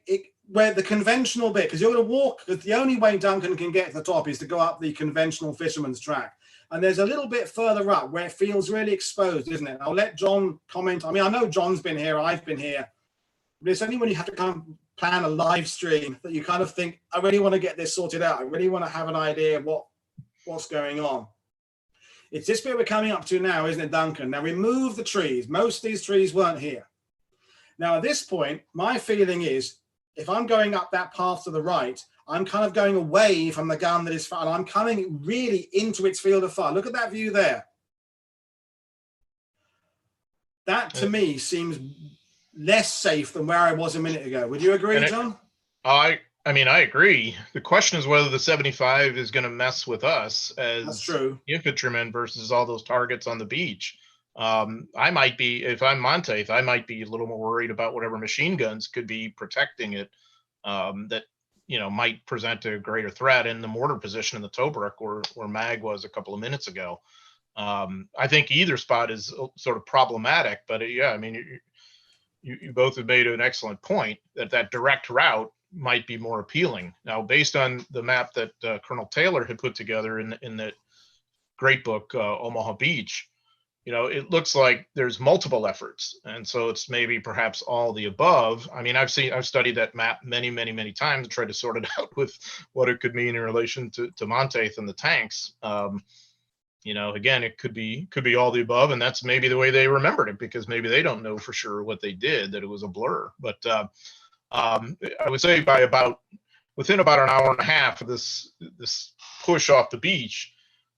[SPEAKER 1] the conventional bit, because you're going to walk. The only way Duncan can get to the top is to go up the conventional fisherman's track. And there's a little bit further up where it feels really exposed, isn't it? I'll let John comment. I mean, I know John's been here. I've been here. But it's only when you have to kind of plan a live stream that you kind of think, I really want to get this sorted out. I really want to have an idea of what's going on. It's this bit we're coming up to now, isn't it, Duncan? Now, remove the trees. Most of these trees weren't here. Now, at this point, my feeling is, if I'm going up that path to the right, I'm kind of going away from the gun that is fired. I'm coming really into its field of fire. Look at that view there. That, to me, seems less safe than where I was a minute ago. Would you agree, John?
[SPEAKER 2] I mean, I agree. The question is whether the 75 is going to mess with us as infantrymen versus all those targets on the beach. I might be, if I'm Monteith, I might be a little more worried about whatever machine guns could be protecting it that, might present a greater threat in the mortar position in the Tobruk where Mag was a couple of minutes ago. I think either spot is sort of problematic, but yeah, I mean, you both have made an excellent point that direct route might be more appealing. Now, based on the map that Colonel Taylor had put together in the great book, Omaha Beach, it looks like there's multiple efforts. And so it's maybe perhaps all the above. I mean, I've studied that map many, many, many times and tried to sort it out with what it could mean in relation to Monteith and the tanks. Again, it could be all the above, and that's maybe the way they remembered it, because maybe they don't know for sure what they did, that it was a blur. But I would say within about an hour and a half of this push off the beach,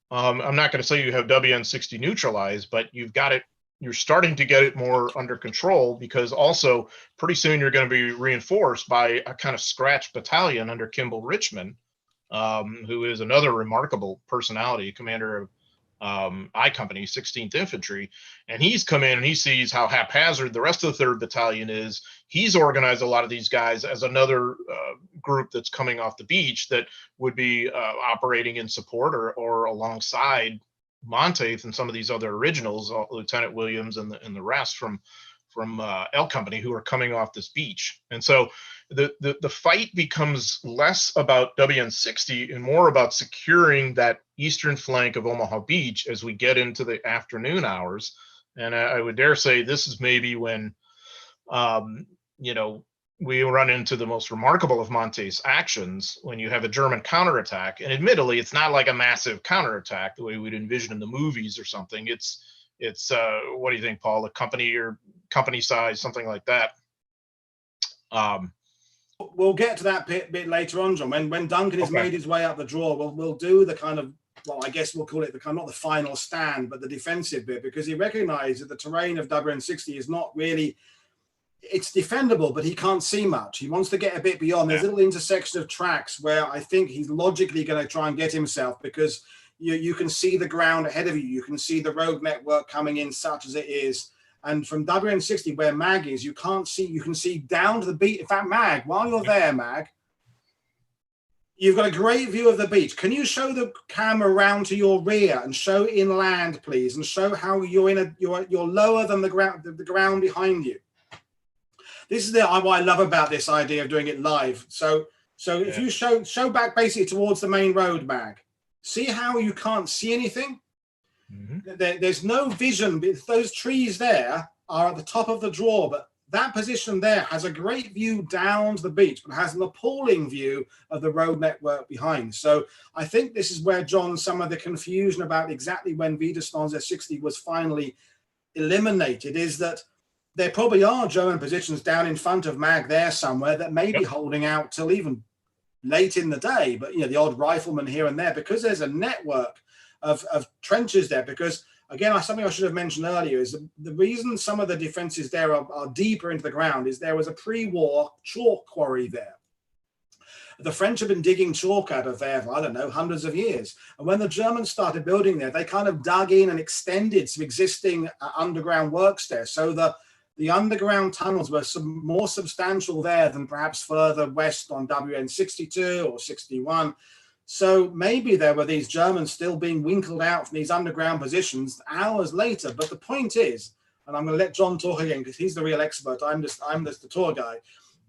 [SPEAKER 2] I'm not going to say you have WN60 neutralized, but you're starting to get it more under control, because also pretty soon you're going to be reinforced by a kind of scratch battalion under Kimball Richmond, who is another remarkable personality, commander of I Company, 16th Infantry, and he's come in and he sees how haphazard the rest of the 3rd Battalion is. He's organized a lot of these guys as another group that's coming off the beach that would be operating in support or alongside Monteith and some of these other originals, Lieutenant Williams and the rest from L Company, who are coming off this beach. And so the fight becomes less about WN60 and more about securing that eastern flank of Omaha Beach as we get into the afternoon hours. And I would dare say this is maybe when, we run into the most remarkable of Monteith's actions, when you have a German counterattack. And admittedly, it's not like a massive counterattack the way we'd envision in the movies or something. It's what do you think, Paul? A company or company size, something like that.
[SPEAKER 1] We'll get to that bit later on, John. When Duncan has made his way up the draw, we'll do the kind of, well, I guess we'll call it the kind of, not the final stand, but the defensive bit, because he recognized that the terrain of WN60 is not really, it's defendable, but he can't see much. He wants to get a bit beyond. There's a little intersection of tracks where I think he's logically going to try and get himself, because you can see the ground ahead of you. You can see the road network coming in such as it is. And from WN60, where Mag is, you can't see, you can see down to the beach. In fact, Mag, while you're there, Mag, you've got a great view of the beach. Can you show the camera around to your rear and show inland, please, and show how you're you're lower than the ground behind you? This is what I love about this idea of doing it live. So if you show back basically towards the main road, Mag, see how you can't see anything? Mm-hmm. There's no vision. Those trees there are at the top of the draw, but that position there has a great view down to the beach, but has an appalling view of the road network behind. So I think this is where, John, some of the confusion about exactly when Widerstands 60 was finally eliminated is that there probably are German positions down in front of Mag there somewhere that may be holding out till even late in the day, but the odd rifleman here and there, because there's a network of trenches there. Because again, something I should have mentioned earlier is the reason some of the defenses there are deeper into the ground is there was a pre-war chalk quarry there. The French have been digging chalk out of there for, I don't know, hundreds of years. And when the Germans started building there, they kind of dug in and extended some existing underground works there. So the underground tunnels were more substantial there than perhaps further west on WN62 or 61. So maybe there were these Germans still being winkled out from these underground positions hours later. But the point is, and I'm going to let John talk again because he's the real expert. I'm just the tour guy.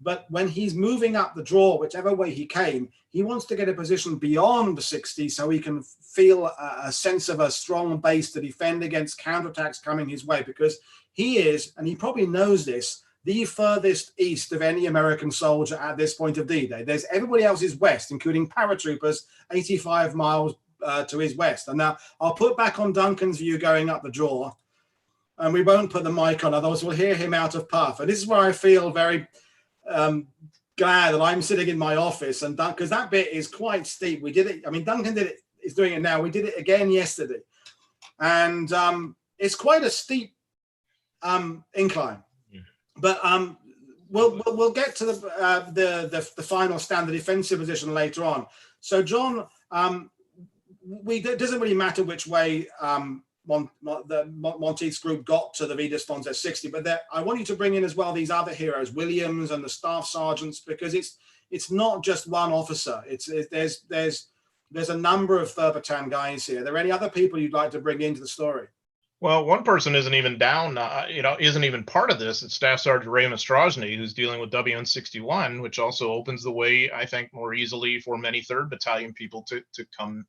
[SPEAKER 1] But when he's moving up the draw, whichever way he came, he wants to get a position beyond the 60 so he can feel a sense of a strong base to defend against counterattacks coming his way, because he is, and he probably knows this, the furthest east of any American soldier at this point of D-Day. There's everybody else is west, including paratroopers, 85 miles to his west. And now I'll put back on Duncan's view going up the draw, and we won't put the mic on, otherwise we'll hear him out of puff. And this is where I feel very glad that I'm sitting in my office, and because that bit is quite steep. We did it. I mean, Duncan did it. Is doing it now. We did it again yesterday, and it's quite a steep incline. But we'll get to the final stand, the defensive position later on. So, John, it doesn't really matter which way Monteith's group got to the Widerstands at 60, but I want you to bring in as well these other heroes, Williams and the staff sergeants, because it's not just one officer. There's a number of 3rd Battalion guys here. Are there any other people you'd like to bring into the story?
[SPEAKER 2] Well, one person isn't even down, isn't even part of this. It's Staff Sergeant Raymond Strozny, who's dealing with WN61, which also opens the way, I think, more easily for many 3rd Battalion people to come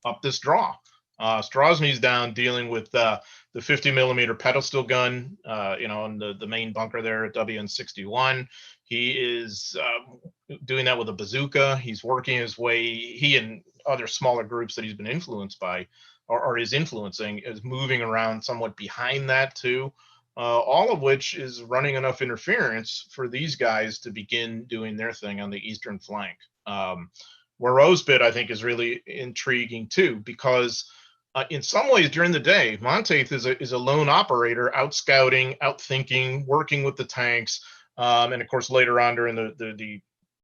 [SPEAKER 2] up this draw. Strozny's down dealing with the 50 millimeter pedestal gun, in the main bunker there at WN61. He is doing that with a bazooka. He's working his way, he and other smaller groups that he's been influenced by, or is influencing, is moving around somewhat behind that too, all of which is running enough interference for these guys to begin doing their thing on the eastern flank. Moreau's bit, I think, is really intriguing too, because in some ways during the day, Monteith is a lone operator, out scouting, out thinking, working with the tanks, and of course later on during the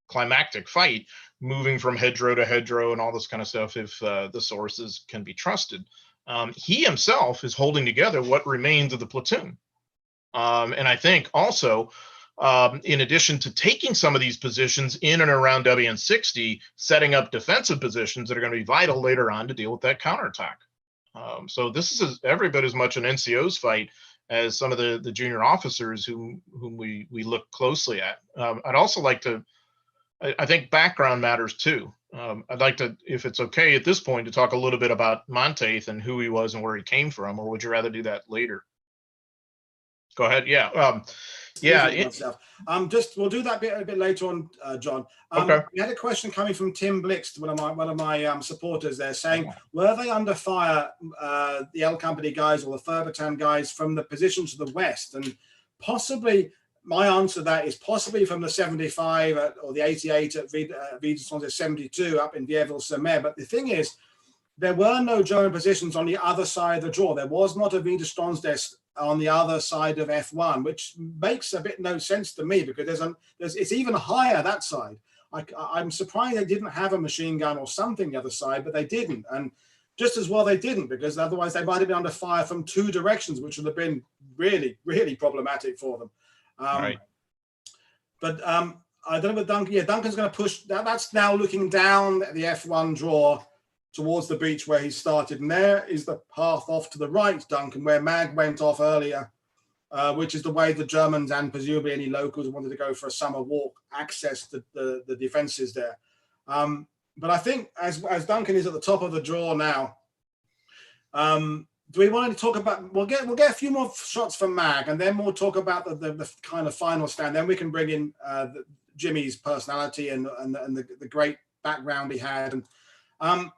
[SPEAKER 2] climactic fight, moving from hedgerow to hedgerow and all this kind of stuff, if the sources can be trusted. He himself is holding together what remains of the platoon. And I think also, in addition to taking some of these positions in and around WN60, setting up defensive positions that are going to be vital later on to deal with that counterattack. So this is every bit as much an NCO's fight as some of the junior officers whom we look closely at. I'd also like to, I think background matters too. I'd like to, if it's okay at this point, to talk a little bit about Monteith and who he was and where he came from, or would you rather do that later? Go ahead. Yeah.
[SPEAKER 1] We'll do that a bit later on, John.
[SPEAKER 2] Okay.
[SPEAKER 1] We had a question coming from Tim Blixt, one of my supporters there, saying, were they under fire, the L Company guys or the 3rd Battalion guys, from the position to the west? And possibly, my answer to that is possibly from the 75 or the 88 at Videsons 72 up in Vierville-sur-Mer. But the thing is, there were no German positions on the other side of the draw. There was not a Widerstandsnest on the other side of F1, which makes a bit no sense to me, because it's even higher that side. I'm surprised they didn't have a machine gun or something the other side, but they didn't. And just as well they didn't, because otherwise they might have been under fire from 2 directions, which would have been really, really problematic for them.
[SPEAKER 2] Right.
[SPEAKER 1] But I don't know what Duncan. Yeah, Duncan's going to push. That's now looking down at the F1 draw towards the beach where he started. And there is the path off to the right, Duncan, where Mag went off earlier, which is the way the Germans and presumably any locals wanted to go for a summer walk, access the defenses there. But I think as Duncan is at the top of the draw now, do we want to talk about, we'll get a few more shots from Mag, and then we'll talk about the kind of final stand. Then we can bring in Jimmy's personality and the great background he had. And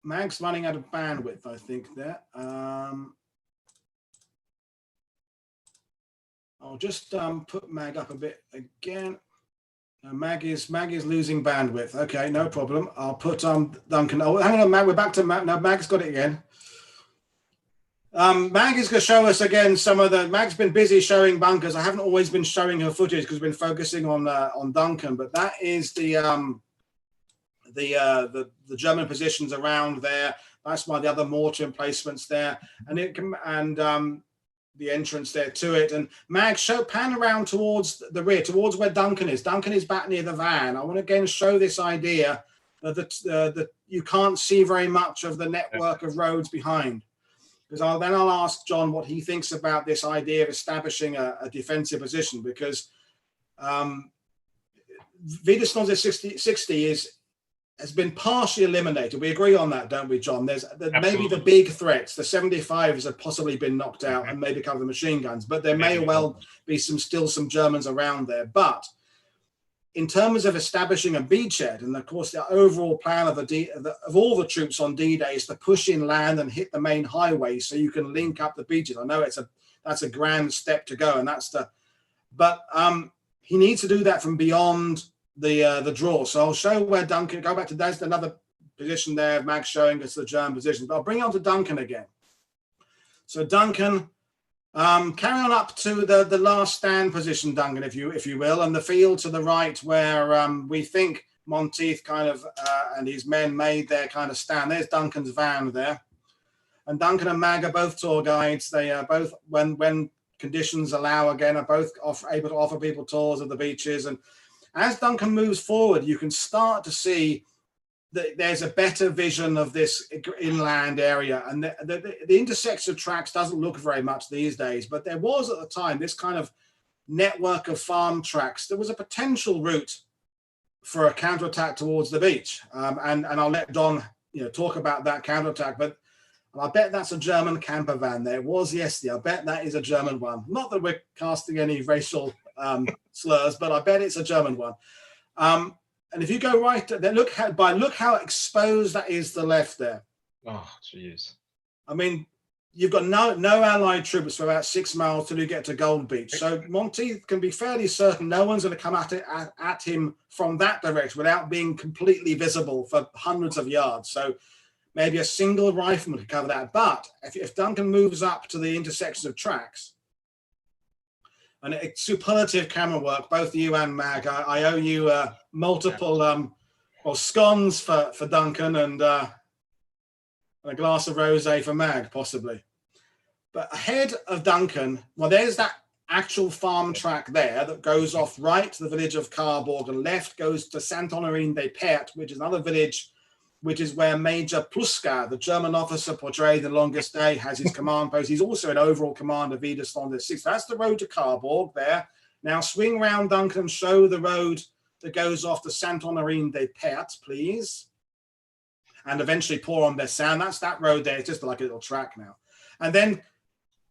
[SPEAKER 1] Mag's running out of bandwidth, I think, there. I'll just put Mag up a bit again. Mag is losing bandwidth. Okay, no problem. I'll put Duncan. Oh, hang on, Mag. We're back to Mag. No, Mag's got it again. Mag is going to show us again some of the. Mag's been busy showing bunkers. I haven't always been showing her footage because we've been focusing on Duncan. But that is the German positions around there. That's why the other mortar emplacements there, and it can the entrance there to it. And Mag, pan around towards the rear, towards where Duncan is. Duncan is back near the van. I want to again show this idea that you can't see very much of the network of roads behind. Because I'll ask John what he thinks about this idea of establishing a defensive position, because Widerstandswelle 60 has been partially eliminated. We agree on that, don't we, John? There's maybe the big threats. The 75s have possibly been knocked out, and maybe cover the machine guns, but there may well be still some Germans around there. But in terms of establishing a beachhead, and of course the overall plan of all the troops on D-Day is to push inland and hit the main highway so you can link up the beaches. I know that's a grand step to go, and but he needs to do that from beyond the draw. So I'll show where Duncan, go back to that's another position there, Max showing us the German position, but I'll bring it on to Duncan again. So Duncan, carry on up to the last stand position, Duncan, if you will, and the field to the right where we think Monteith kind of and his men made their kind of stand. There's Duncan's van there, and Duncan and Mag are both tour guides. They are both, when conditions allow, again, are both able to offer people tours of the beaches. And as Duncan moves forward, you can start to see that there's a better vision of this inland area. And the intersection of tracks doesn't look very much these days, but there was at the time this kind of network of farm tracks. There was a potential route for a counterattack towards the beach. And I'll let Don talk about that counterattack, but I bet that's a German camper van there. It was yesterday. I bet that is a German one. Not that we're casting any racial slurs, but I bet it's a German one. And if you go right there, look how exposed that is to the left there.
[SPEAKER 2] Oh, jeez.
[SPEAKER 1] I mean, you've got no Allied troops for about 6 miles till you get to Gold Beach. So Monteith can be fairly certain no one's going to come at him from that direction without being completely visible for hundreds of yards. So maybe a single rifleman could cover that. But if Duncan moves up to the intersection of tracks, and superlative camera work, both you and Mag. I owe you multiple well, scones for Duncan and a glass of rosé for Mag, possibly. But ahead of Duncan, well, there's that actual farm track there that goes off right to the village of Carbourg and left goes to Saint-Honorine-des-Pertes, which is another village, which is where Major Pluska, the German officer portrayed in The Longest Day, has his command post. He's also an overall commander of Widerstand 6. That's the road to Carbourg there. Now swing round, Duncan, and show the road that goes off to Saint-Honorine-des-Pertes, please. And eventually Port-en-Bessin. That's that road there. It's just like a little track now. And then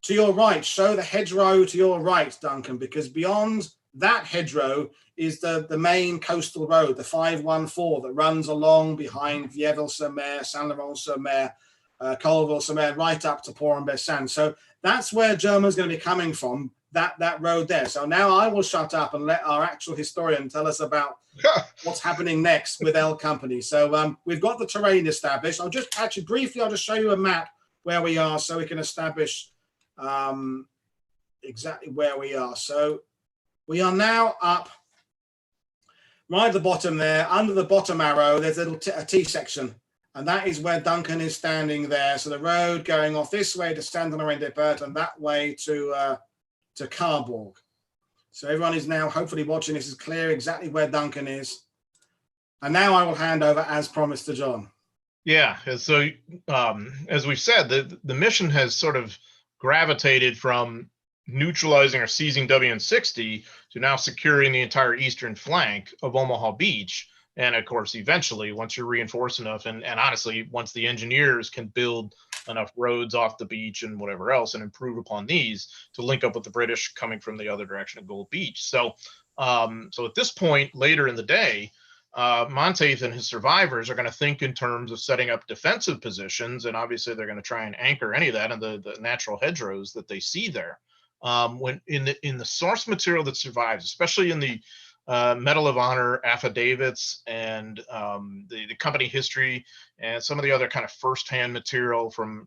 [SPEAKER 1] to your right, show the hedgerow to your right, Duncan, because beyond that hedgerow is the main coastal road, the 514 that runs along behind Vieville-sur-Mer, Saint-Laurent-sur-Mer, Colville-sur-Mer, right up to Port-en-Bessin. So that's where Germany's going to be coming from, that road there. So now I will shut up and let our actual historian tell us about what's happening next with L Company. So we've got the terrain established. I'll just show you a map where we are so we can establish exactly where we are. So we are now up right at the bottom there. Under the bottom arrow, there's a little a T section, and that is where Duncan is standing there. So the road going off this way to Saint-Honorine-des-Pertes and that way to Carbourg. So everyone is now hopefully watching. This is clear exactly where Duncan is. And now I will hand over, as promised, to John.
[SPEAKER 2] Yeah. So as we've said, the mission has sort of gravitated from neutralizing or seizing WN60 to now securing the entire eastern flank of Omaha Beach. And of course, eventually, once you're reinforced enough, and honestly, once the engineers can build enough roads off the beach and whatever else and improve upon these to link up with the British coming from the other direction of Gold Beach. So, so at this point, later in the day, Monteith and his survivors are going to think in terms of setting up defensive positions, and obviously they're going to try and anchor any of that in the natural hedgerows that they see there. When in the source material that survives, especially in the Medal of Honor affidavits and the company history and some of the other kind of firsthand material from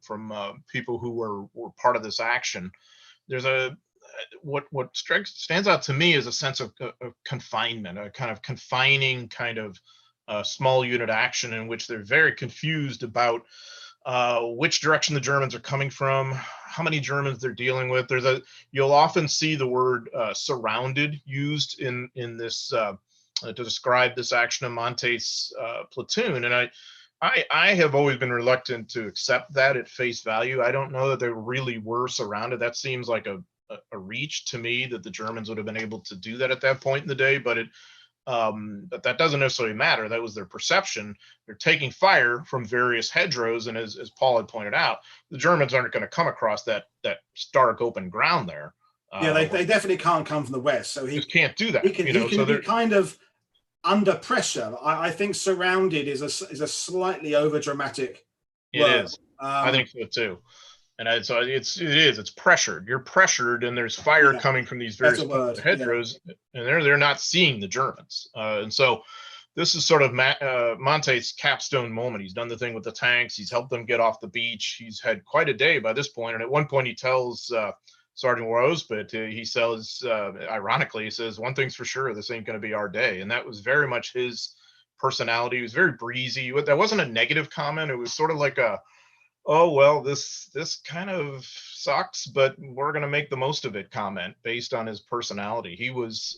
[SPEAKER 2] people who were part of this action, there's what stands out to me is a sense of confinement, a kind of confining kind of small unit action in which they're very confused about which direction the Germans are coming from, how many Germans they're dealing with. You'll often see the word surrounded used in this to describe this action of Monteith's platoon, and I have always been reluctant to accept that at face value. I don't know that they really were surrounded. That seems like a reach to me, that the Germans would have been able to do that at that point in the day, but that doesn't necessarily matter. That was their perception. They're taking fire from various hedgerows, and as Paul had pointed out, the Germans aren't going to come across that stark open ground there.
[SPEAKER 1] Yeah, they definitely can't come from the west, so he
[SPEAKER 2] just can't do that.
[SPEAKER 1] He can be kind of under pressure. I think surrounded is a slightly over dramatic word.
[SPEAKER 2] It is. I think so too. And so it's pressured. You're pressured, and there's fire coming from these various hedgerows, and they're not seeing the Germans. And so this is sort of Monteith's capstone moment. He's done the thing with the tanks. He's helped them get off the beach. He's had quite a day by this point. And at one point, he tells Sergeant Rose, but he says, ironically, he says, "One thing's for sure, this ain't going to be our day." And that was very much his personality. He was very breezy. That wasn't a negative comment. It was sort of like oh, well, this kind of sucks, but we're going to make the most of it comment based on his personality. He was,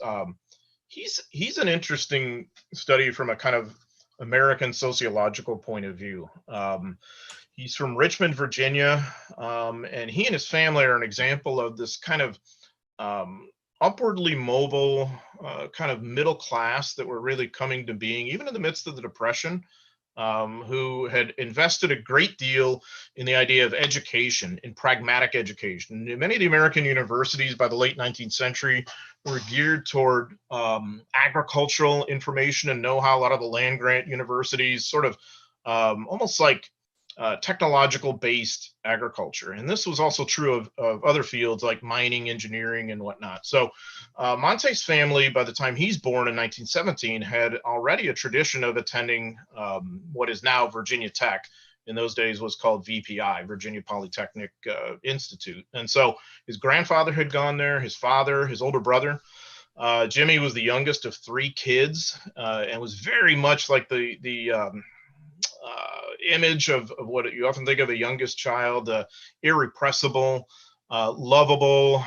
[SPEAKER 2] he's an interesting study from a kind of American sociological point of view. He's from Richmond, Virginia, and he and his family are an example of this kind of upwardly mobile, kind of middle class that were really coming to being, even in the midst of the Depression. Who had invested a great deal in the idea of education, in pragmatic education. Many of the American universities by the late 19th century were geared toward agricultural information and know-how. A lot of the land-grant universities, sort of almost like technological-based agriculture. And this was also true of other fields like mining, engineering, and whatnot. So Monteith's family, by the time he's born in 1917, had already a tradition of attending what is now Virginia Tech in those days was called VPI, Virginia Polytechnic Institute. And so his grandfather had gone there, his father, his older brother. Jimmy was the youngest of 3 kids, and was very much like the image of what you often think of a youngest child, irrepressible, lovable,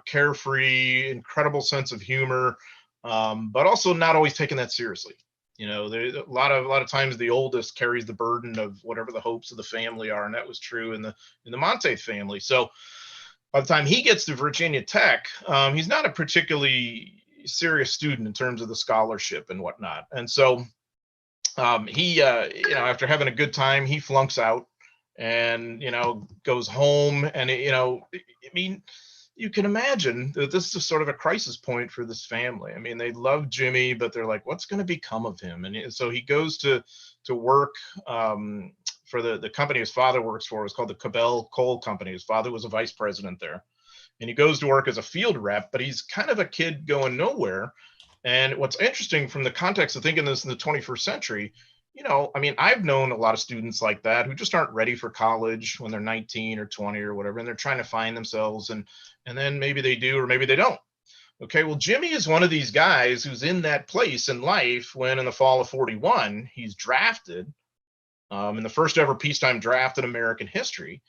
[SPEAKER 2] carefree, incredible sense of humor, but also not always taking that seriously. You know, a lot of times the oldest carries the burden of whatever the hopes of the family are, and that was true in the Monteith family. So by the time he gets to Virginia Tech, he's not a particularly serious student in terms of the scholarship and whatnot. And so he, after having a good time, he flunks out and, goes home. And, I mean, you can imagine that this is sort of a crisis point for this family. I mean, they love Jimmy, but they're like, what's going to become of him? And so he goes to work for the company his father works for. It's called the Cabell Coal Company. His father was a vice president there. And he goes to work as a field rep, but he's kind of a kid going nowhere. And what's interesting from the context of thinking this in the 21st century, I mean, I've known a lot of students like that who just aren't ready for college when they're 19 or 20 or whatever, and they're trying to find themselves, and then maybe they do, or maybe they don't. Okay, well, Jimmy is one of these guys who's in that place in life when in the fall of 41, he's drafted in the first ever peacetime draft in American history.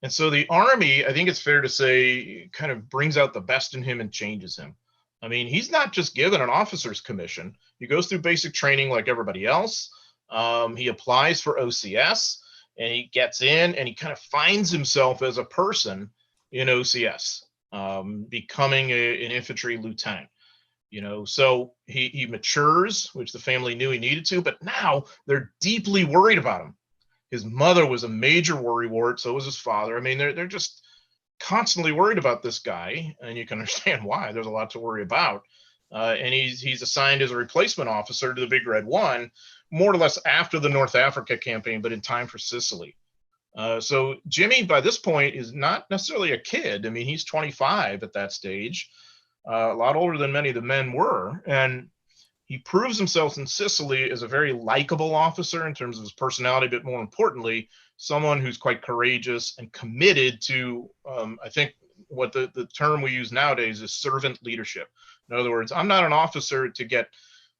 [SPEAKER 2] And so the Army, I think it's fair to say, kind of brings out the best in him and changes him. I mean, he's not just given an officer's commission. He goes through basic training like everybody else. He applies for OCS and he gets in and he kind of finds himself as a person in OCS, becoming an infantry lieutenant. So he matures, which the family knew he needed to, but now they're deeply worried about him. His mother was a major worrywart, so was his father. I mean, they're just constantly worried about this guy, and you can understand why. There's a lot to worry about. And he's assigned as a replacement officer to the Big Red One, more or less after the North Africa campaign, but in time for Sicily. So Jimmy, by this point, is not necessarily a kid. I mean, he's 25 at that stage, a lot older than many of the men were. And he proves himself in Sicily as a very likable officer in terms of his personality, but more importantly, someone who's quite courageous and committed to, I think what the term we use nowadays is servant leadership. In other words, I'm not an officer to get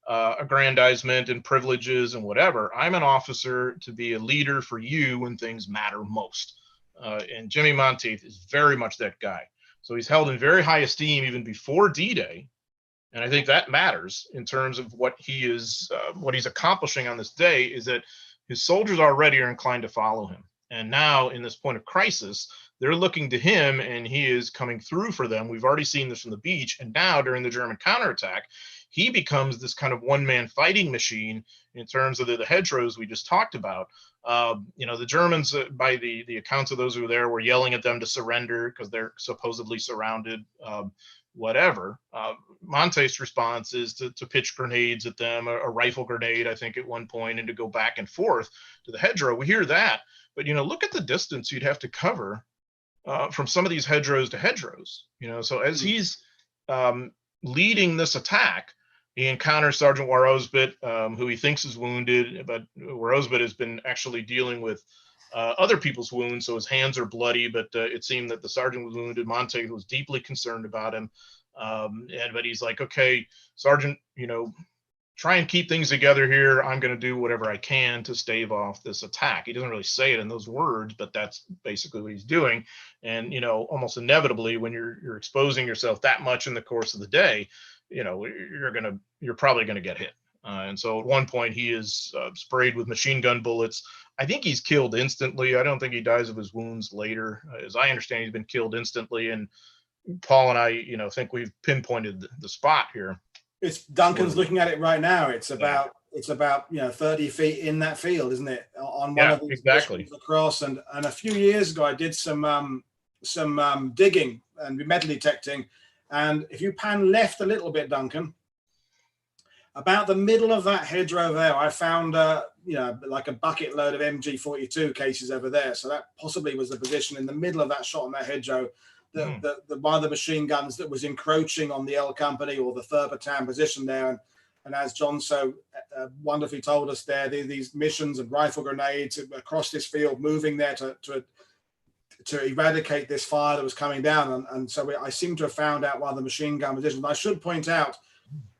[SPEAKER 2] aggrandizement and privileges and whatever. I'm an officer to be a leader for you when things matter most. And Jimmy Monteith is very much that guy. So he's held in very high esteem even before D-Day. And I think that matters in terms of what he's accomplishing on this day, is that his soldiers already are inclined to follow him. And now in this point of crisis, they're looking to him and he is coming through for them. We've already seen this from the beach. And now during the German counterattack, he becomes this kind of one-man fighting machine in terms of the hedgerows we just talked about. The Germans, by the accounts of those who were there, were yelling at them to surrender because they're supposedly surrounded. Whatever. Monteith's response is to pitch grenades at them, a rifle grenade, I think, at one point, and to go back and forth to the hedgerow. We hear that, but look at the distance you'd have to cover from some of these hedgerows to hedgerows. So as he's leading this attack, he encounters Sergeant Warosbit, who he thinks is wounded, but Warosbit has been actually dealing with other people's wounds, so his hands are bloody, but it seemed that the sergeant was wounded. Monteith was deeply concerned about him, but he's like, okay, Sergeant, try and keep things together here. I'm going to do whatever I can to stave off this attack. He doesn't really say it in those words, but that's basically what he's doing. And almost inevitably, when you're exposing yourself that much in the course of the day, you're probably going to get hit. And so at one point he is sprayed with machine gun bullets. I think he's killed instantly. I don't think he dies of his wounds later. As I understand, he's been killed instantly. And Paul and I, think we've pinpointed the spot here.
[SPEAKER 1] It's Duncan's looking at it right now. It's about 30 feet in that field, isn't it? On one of these
[SPEAKER 2] exactly
[SPEAKER 1] across. And a few years ago, I did some digging and metal detecting. And if you pan left a little bit, Duncan, about the middle of that hedgerow there, I found, like a bucket load of MG42 cases over there. So that possibly was the position in the middle of that shot on that hedgerow, one of the machine guns that was encroaching on the L Company or the 3rd Battalion position there. And as John so wonderfully told us there, these missions and rifle grenades across this field, moving there to eradicate this fire that was coming down. And so I seem to have found out one of the machine gun positions. I should point out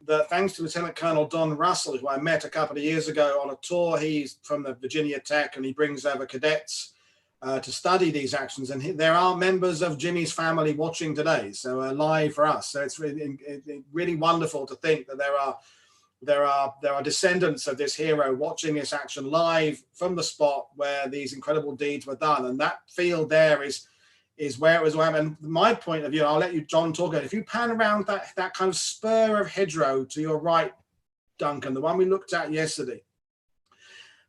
[SPEAKER 1] that thanks to Lieutenant Colonel Don Russell, who I met a couple of years ago on a tour, he's from the Virginia Tech, and he brings over cadets to study these actions. And there are members of Jimmy's family watching today, so live for us. So it's really wonderful to think that there are descendants of this hero watching this action live from the spot where these incredible deeds were done. And that field there is where it was. And my point of view, I'll let you, John, talk about it. If you pan around that kind of spur of hedgerow to your right, Duncan, the one we looked at yesterday,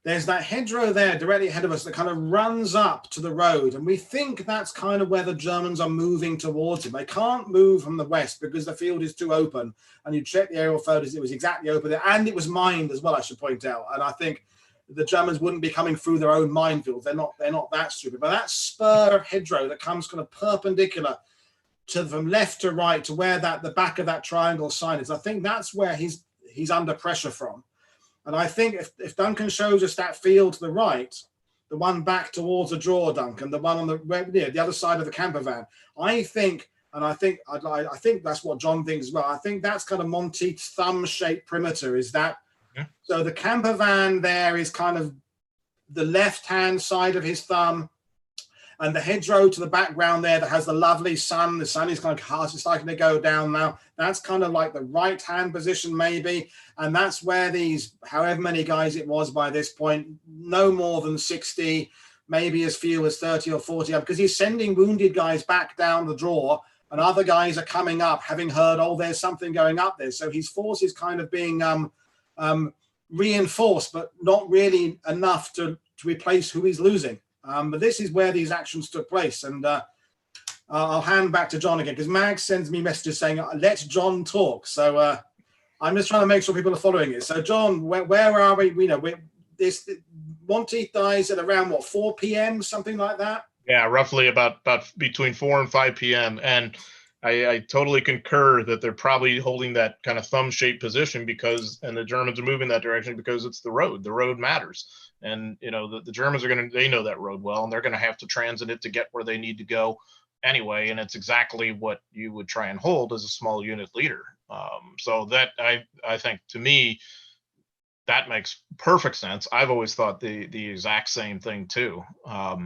[SPEAKER 1] there's that hedgerow there directly ahead of us that kind of runs up to the road. And we think that's kind of where the Germans are moving towards it. They can't move from the west because the field is too open. And you check the aerial photos, it was exactly open there. And it was mined as well, I should point out. And I think the Germans wouldn't be coming through their own minefields. They're not that stupid. But that spur of hedgerow that comes kind of perpendicular from left to right to where the back of that triangle sign is, I think that's where he's under pressure from. And I think if Duncan shows us that field to the right, the one back towards the draw, Duncan, the one on the other side of the camper van, I think that's what John thinks as well. I think that's kind of Monteith's thumb-shaped perimeter. Is that so? The camper van there is kind of the left-hand side of his thumb, and the hedgerow to the background there that has the lovely sun. The sun is kind of starting to go down now. That's kind of like the right-hand position maybe. And that's where these, however many guys it was by this point, no more than 60, maybe as few as 30 or 40 up, because he's sending wounded guys back down the draw, and other guys are coming up having heard, oh, there's something going up there. So his force is kind of being reinforced, but not really enough to replace who he's losing. But this is where these actions took place. And I'll hand back to John again, because Mag sends me messages saying, let John talk. So I'm just trying to make sure people are following it. So John, where are we? We know this Monteith dies at around 4 p.m., something like that?
[SPEAKER 2] Yeah, roughly about between 4 and 5 p.m. And I totally concur that they're probably holding that kind of thumb-shaped position and the Germans are moving that direction because it's the road. The road matters. And, the Germans they know that road well, and they're going to have to transit it to get where they need to go anyway. And it's exactly what you would try and hold as a small unit leader. So that I think, to me, that makes perfect sense. I've always thought the exact same thing too.
[SPEAKER 1] I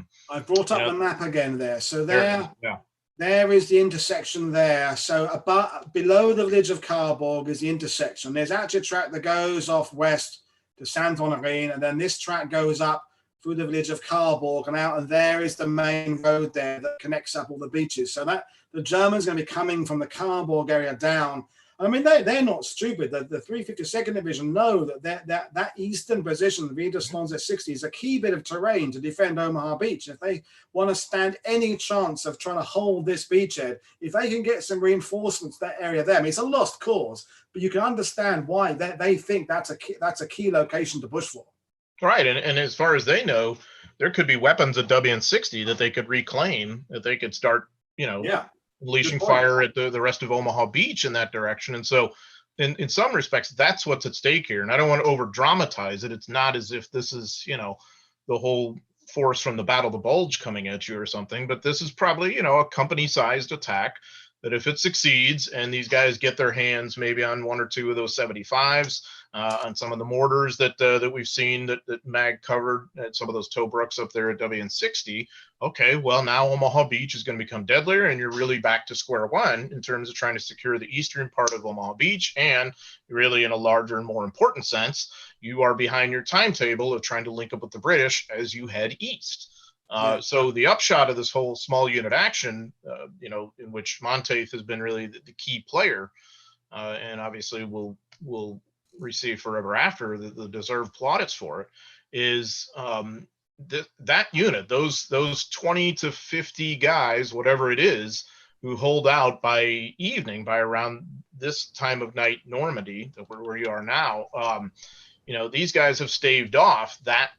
[SPEAKER 1] brought up the map again there. So there is the intersection there. So below the village of Carbourg is the intersection. There's actually a track that goes off west to Saint-Honorine, and then this track goes up through the village of Carbourg and out, and there is the main road there that connects up all the beaches. So that the Germans are going to be coming from the Carbourg area down. I mean, they're not stupid. The 352nd Division know that eastern position, the Widerstands 60, is a key bit of terrain to defend Omaha Beach. If they want to stand any chance of trying to hold this beachhead, if they can get some reinforcements that area there, I mean, it's a lost cause, but you can understand why they think that's a key location to push for.
[SPEAKER 2] Right, and as far as they know, there could be weapons at WN60 that they could reclaim, that they could start, unleashing fire at the rest of Omaha Beach in that direction. And so in some respects, that's what's at stake here. And I don't want to over dramatize it. It's not as if this is, the whole force from the Battle of the Bulge coming at you or something, but this is probably, a company sized attack that if it succeeds and these guys get their hands maybe on one or two of those 75s, on some of the mortars that we've seen that Mag covered at some of those Tobruk's up there at WN60. Okay, well, now Omaha Beach is going to become deadlier, and you're really back to square one in terms of trying to secure the eastern part of Omaha Beach. And really, in a larger and more important sense, you are behind your timetable of trying to link up with the British as you head east. So the upshot of this whole small unit action, in which Monteith has been really the key player, and obviously will receive forever after the deserved plaudits for it, is that unit, those 20 to 50 guys, whatever it is, who hold out by evening, by around this time of night Normandy, where you are now. These guys have staved off that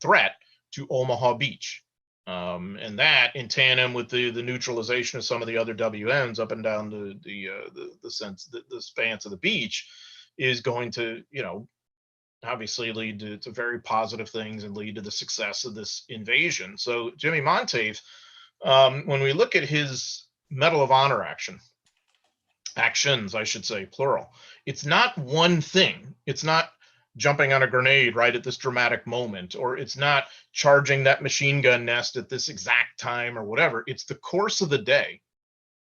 [SPEAKER 2] threat to Omaha Beach. And that, in tandem with the neutralization of some of the other WNs up and down the spans of the beach, is going to, obviously lead to very positive things and lead to the success of this invasion. So Jimmy Monteith, when we look at his Medal of Honor actions, I should say, plural, it's not one thing. It's not jumping on a grenade right at this dramatic moment, or it's not charging that machine gun nest at this exact time or whatever. It's the course of the day.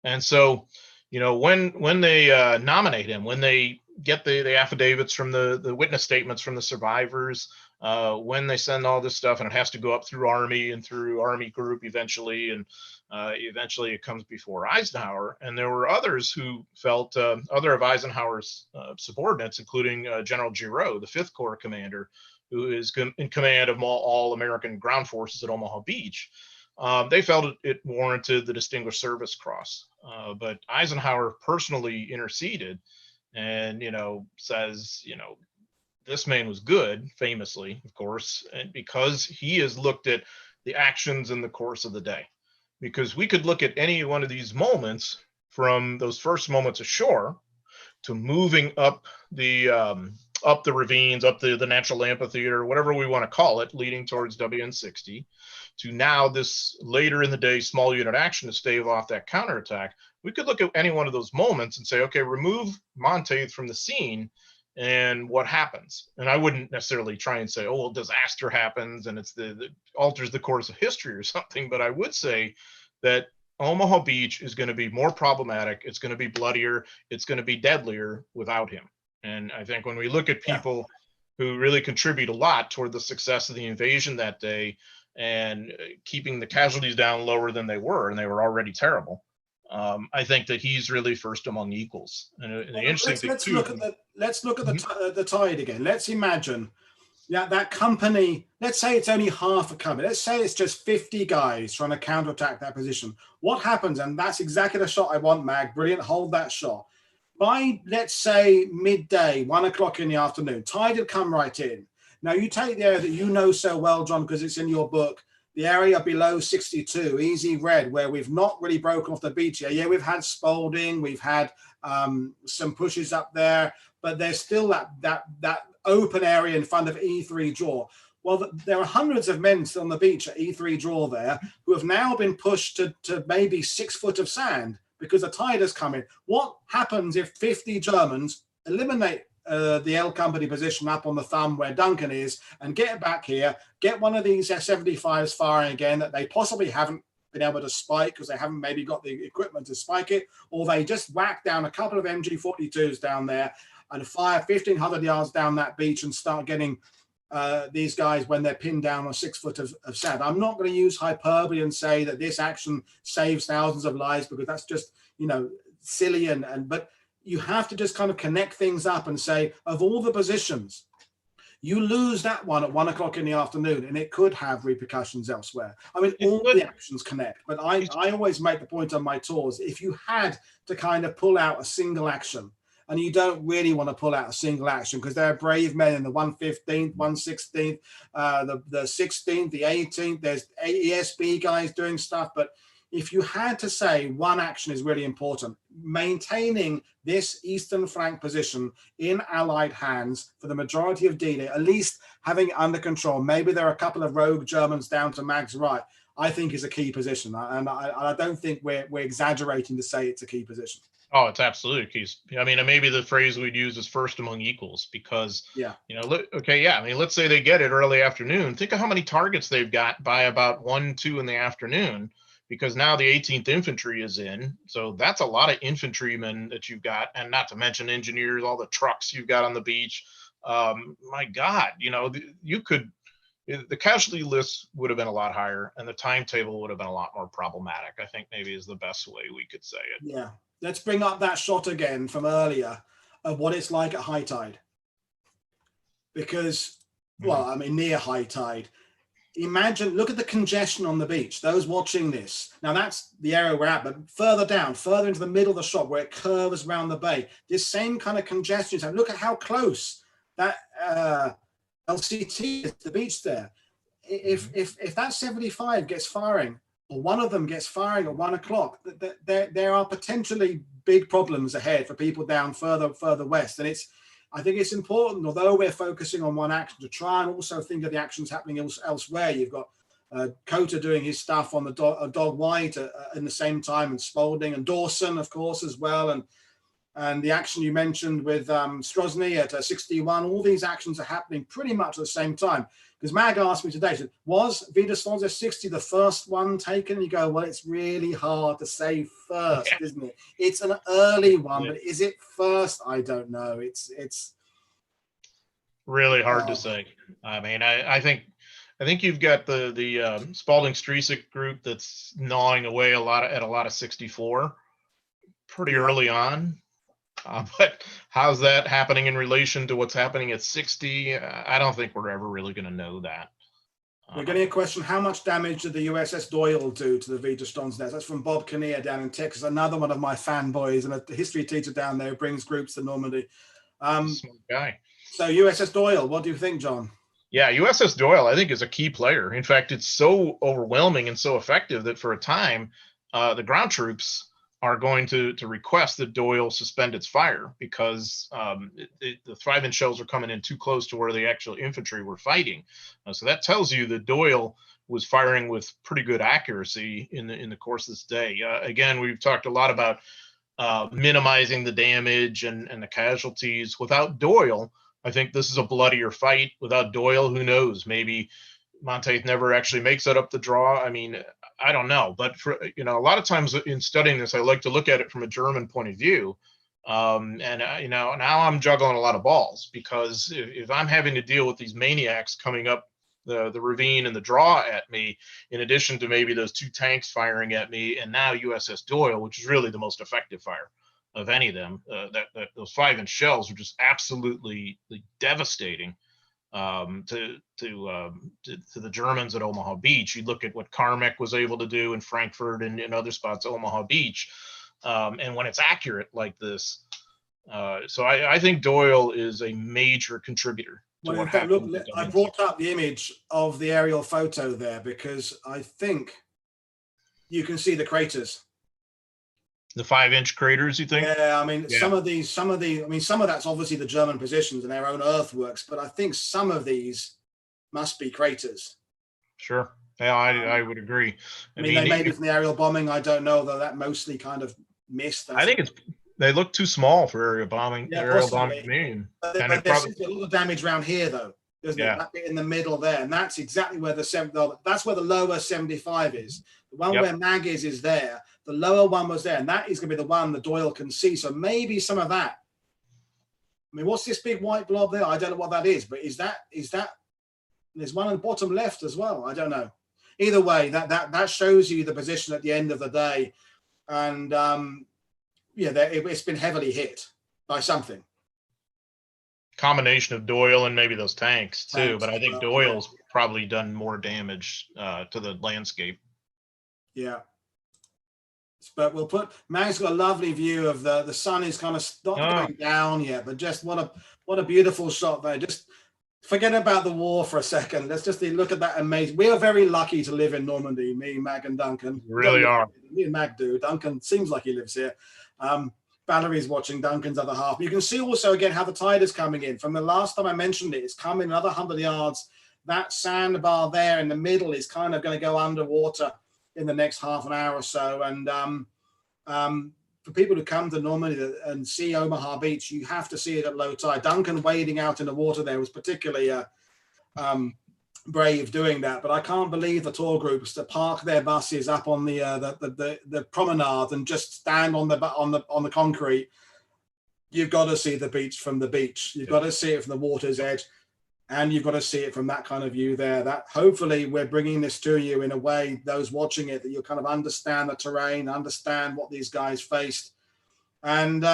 [SPEAKER 2] And so, when they nominate him, when they get the affidavits from the witness statements from the survivors, when they send all this stuff, and it has to go up through Army and through Army Group eventually, and eventually it comes before Eisenhower. And there were others who felt, other of Eisenhower's subordinates, including General Giraud, the 5th Corps commander, who is in command of all American ground forces at Omaha Beach. They felt it warranted the Distinguished Service Cross. But Eisenhower personally interceded and, says, this man was good, famously, of course, and because he has looked at the actions in the course of the day. Because we could look at any one of these moments, from those first moments ashore to moving up the ravines, up the natural amphitheater, whatever we want to call it, leading towards WN60, to now this later in the day small unit action to stave off that counterattack. We could look at any one of those moments and say, okay, remove Monteith from the scene, and what happens? And I wouldn't necessarily try and say, oh, well, disaster happens and it's the alters the course of history or something. But I would say that Omaha Beach is going to be more problematic. It's going to be bloodier. It's going to be deadlier without him. And I think when we look at people who really contribute a lot toward the success of the invasion that day, and keeping the casualties down lower than they were, and they were already terrible, I think that he's really first among equals. And the interesting thing
[SPEAKER 1] let's
[SPEAKER 2] too.
[SPEAKER 1] Let's look at the tide again. Let's imagine that company. Let's say it's only half a company. Let's say it's just 50 guys trying to counterattack that position. What happens? And that's exactly the shot I want, Mag. Brilliant. Hold that shot. By, let's say, midday, 1 o'clock in the afternoon, tide had come right in. Now you take the area that you know so well, John, because it's in your book. The area below 62, easy red, where we've not really broken off the beach yet. Yeah, we've had Spalding, we've had some pushes up there, but there's still that open area in front of E3 draw. Well, there are hundreds of men still on the beach at E3 draw there who have now been pushed to maybe 6 foot of sand because the tide has come in. What happens if 50 Germans eliminate the L Company position up on the thumb where Duncan is, and get back here, get one of these S-75s firing again that they possibly haven't been able to spike because they haven't maybe got the equipment to spike it, or they just whack down a couple of MG-42s down there and fire 1,500 yards down that beach and start getting these guys when they're pinned down on 6 foot of sand. I'm not going to use hyperbole and say that this action saves thousands of lives, because that's just, silly but you have to just kind of connect things up and say, of all the positions, you lose that one at 1 o'clock in the afternoon, and it could have repercussions elsewhere. I mean, all the actions connect, but I always make the point on my tours, if you had to kind of pull out a single action, and you don't really want to pull out a single action because there are brave men in the 115th, 116th, the 16th, the 18th, there's ESB guys doing stuff, but if you had to say one action is really important, maintaining this eastern flank position in Allied hands for the majority of D-Day, at least having it under control. Maybe there are a couple of rogue Germans down to Mag's right, I think is a key position. And I don't think we're exaggerating to say it's a key position.
[SPEAKER 2] Oh, it's absolutely key. I mean, maybe the phrase we'd use is first among equals, because, let's say they get it early afternoon. Think of how many targets they've got by about 1, 2 in the afternoon, because now the 18th Infantry is in. So that's a lot of infantrymen that you've got, and not to mention engineers, all the trucks you've got on the beach. My God, the casualty list would have been a lot higher, and the timetable would have been a lot more problematic, I think maybe is the best way we could say it.
[SPEAKER 1] Yeah. Let's bring up that shot again from earlier of what it's like at high tide. Because, near high tide. Imagine, look at the congestion on the beach. Those watching this. Now, that's the area we're at, but further down, further into the middle of the shot where it curves around the bay, this same kind of congestion. So look at how close that LCT is to the beach there. If that 75 gets firing, or one of them gets firing at 1 o'clock, there are potentially big problems ahead for people down further west. And I think it's important, although we're focusing on one action, to try and also think of the actions happening elsewhere. You've got Cota doing his stuff on the dog white in the same time, and Spalding and Dawson, of course, as well. And the action you mentioned with Strozny at 61, all these actions are happening pretty much at the same time. Because Mag asked me today, said, was Videstons at 60 the first one taken? And you go, well, it's really hard to say first, isn't it? It's an early one, but is it first? I don't know. It's
[SPEAKER 2] really hard to say. I mean, I think you've got the Spalding Streisick group that's gnawing away at a lot of 64 pretty early on. But how's that happening in relation to what's happening at 60? I don't think we're ever really going to know that.
[SPEAKER 1] We're getting a question: how much damage did the USS Doyle do to the Videstons nest? That's from Bob Kinnear down in Texas, another one of my fanboys and a history teacher down there who brings groups to Normandy.
[SPEAKER 2] Smart guy.
[SPEAKER 1] So USS Doyle, what do you think, John?
[SPEAKER 2] Yeah, USS Doyle, I think, is a key player. In fact, it's so overwhelming and so effective that for a time, the ground troops are going to request that Doyle suspend its fire because the 5-inch shells are coming in too close to where the actual infantry were fighting. So that tells you that Doyle was firing with pretty good accuracy in the course of this day. Again, we've talked a lot about minimizing the damage and the casualties. Without Doyle, I think this is a bloodier fight. Without Doyle, who knows? Maybe Monteith never actually makes it up the draw. I mean, I don't know. But for a lot of times in studying this, I like to look at it from a German point of view. Now I'm juggling a lot of balls because if I'm having to deal with these maniacs coming up the ravine and the draw at me, in addition to maybe those 2 tanks firing at me, and now USS Doyle, which is really the most effective fire of any of them, that those 5-inch shells are just absolutely devastating to the Germans at Omaha Beach. You look at what Carmack was able to do in Frankfurt and in other spots, Omaha Beach, and when it's accurate like this. So I think Doyle is a major contributor.
[SPEAKER 1] Well, in fact, look, I brought up the image of the aerial photo there because I think you can see the craters.
[SPEAKER 2] The 5-inch craters, you think?
[SPEAKER 1] Yeah, I mean, some of that's obviously the German positions and their own earthworks, but I think some of these must be craters.
[SPEAKER 2] Sure. Yeah, I would agree.
[SPEAKER 1] I mean, they may be from the aerial bombing. I don't know, though. That mostly kind of missed.
[SPEAKER 2] I think they look too small for aerial bombing.
[SPEAKER 1] Yeah,
[SPEAKER 2] aerial bombing to me.
[SPEAKER 1] But there's a lot of damage around here, though. Isn't it? That bit in the middle there, and that's exactly where that's where the lower 75 is. The one where Mag is there. The lower one was there, and that is going to be the one that Doyle can see. So maybe some of that. I mean, what's this big white blob there? I don't know what that is, but is that? There's one on the bottom left as well. I don't know. Either way, that shows you the position at the end of the day, and it's been heavily hit by something.
[SPEAKER 2] Combination of Doyle and maybe those tanks too, but I think Doyle's probably done more damage to the landscape.
[SPEAKER 1] Yeah. But Mag's got a lovely view of the sun is kind of not going down yet, but just what a beautiful shot there. Just forget about the war for a second. Let's just look at that amazing. We are very lucky to live in Normandy, me, Mag, and Duncan.
[SPEAKER 2] We really are.
[SPEAKER 1] Me and Mag do. Duncan seems like he lives here. Valerie's watching Duncan's other half. You can see also again how the tide is coming in. From the last time I mentioned it, it's coming another 100 yards. That sandbar there in the middle is kind of going to go underwater in the next half an hour or so. And for people who come to Normandy and see Omaha Beach, you have to see it at low tide. Duncan wading out in the water there was particularly brave doing that. But I can't believe the tour groups that park their buses up on the promenade and just stand on the concrete. You've got to see the beach from the beach. You've got to see it from the water's edge. And you've got to see it from that kind of view there. That hopefully we're bringing this to you in a way, those watching it, that you'll kind of understand the terrain, understand what these guys faced. And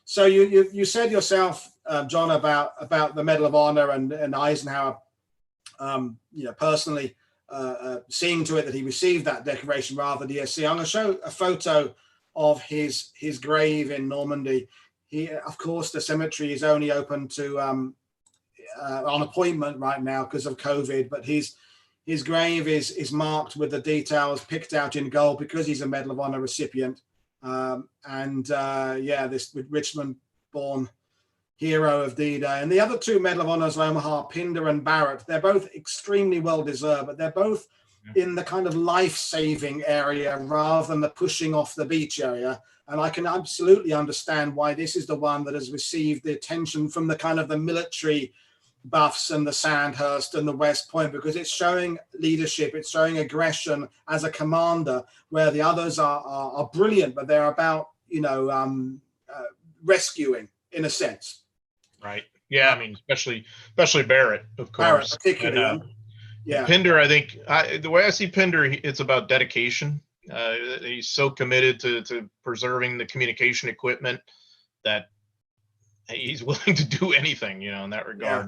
[SPEAKER 1] so you said yourself, John, about the Medal of Honor and Eisenhower, personally seeing to it that he received that decoration rather than the ESC. I'm going to show a photo of his grave in Normandy. Of course, the cemetery is only open to on appointment right now because of COVID, but his grave is marked with the details picked out in gold because he's a Medal of Honor recipient. This Richmond born hero of D-Day. And the other two Medal of Honors, Omaha, Pinder and Barrett, they're both extremely well deserved, but they're both in the kind of life-saving area rather than the pushing off the beach area. And I can absolutely understand why this is the one that has received the attention from the kind of the military buffs and the Sandhurst and the West Point, because it's showing leadership, it's showing aggression as a commander, where the others are brilliant, but they're about, rescuing in a sense.
[SPEAKER 2] Right. Yeah. I mean, especially Barrett, of course.
[SPEAKER 1] Barrett, particularly.
[SPEAKER 2] And,
[SPEAKER 1] yeah.
[SPEAKER 2] Pinder, I think the way I see Pinder, it's about dedication. He's so committed to preserving the communication equipment that he's willing to do anything, in that regard.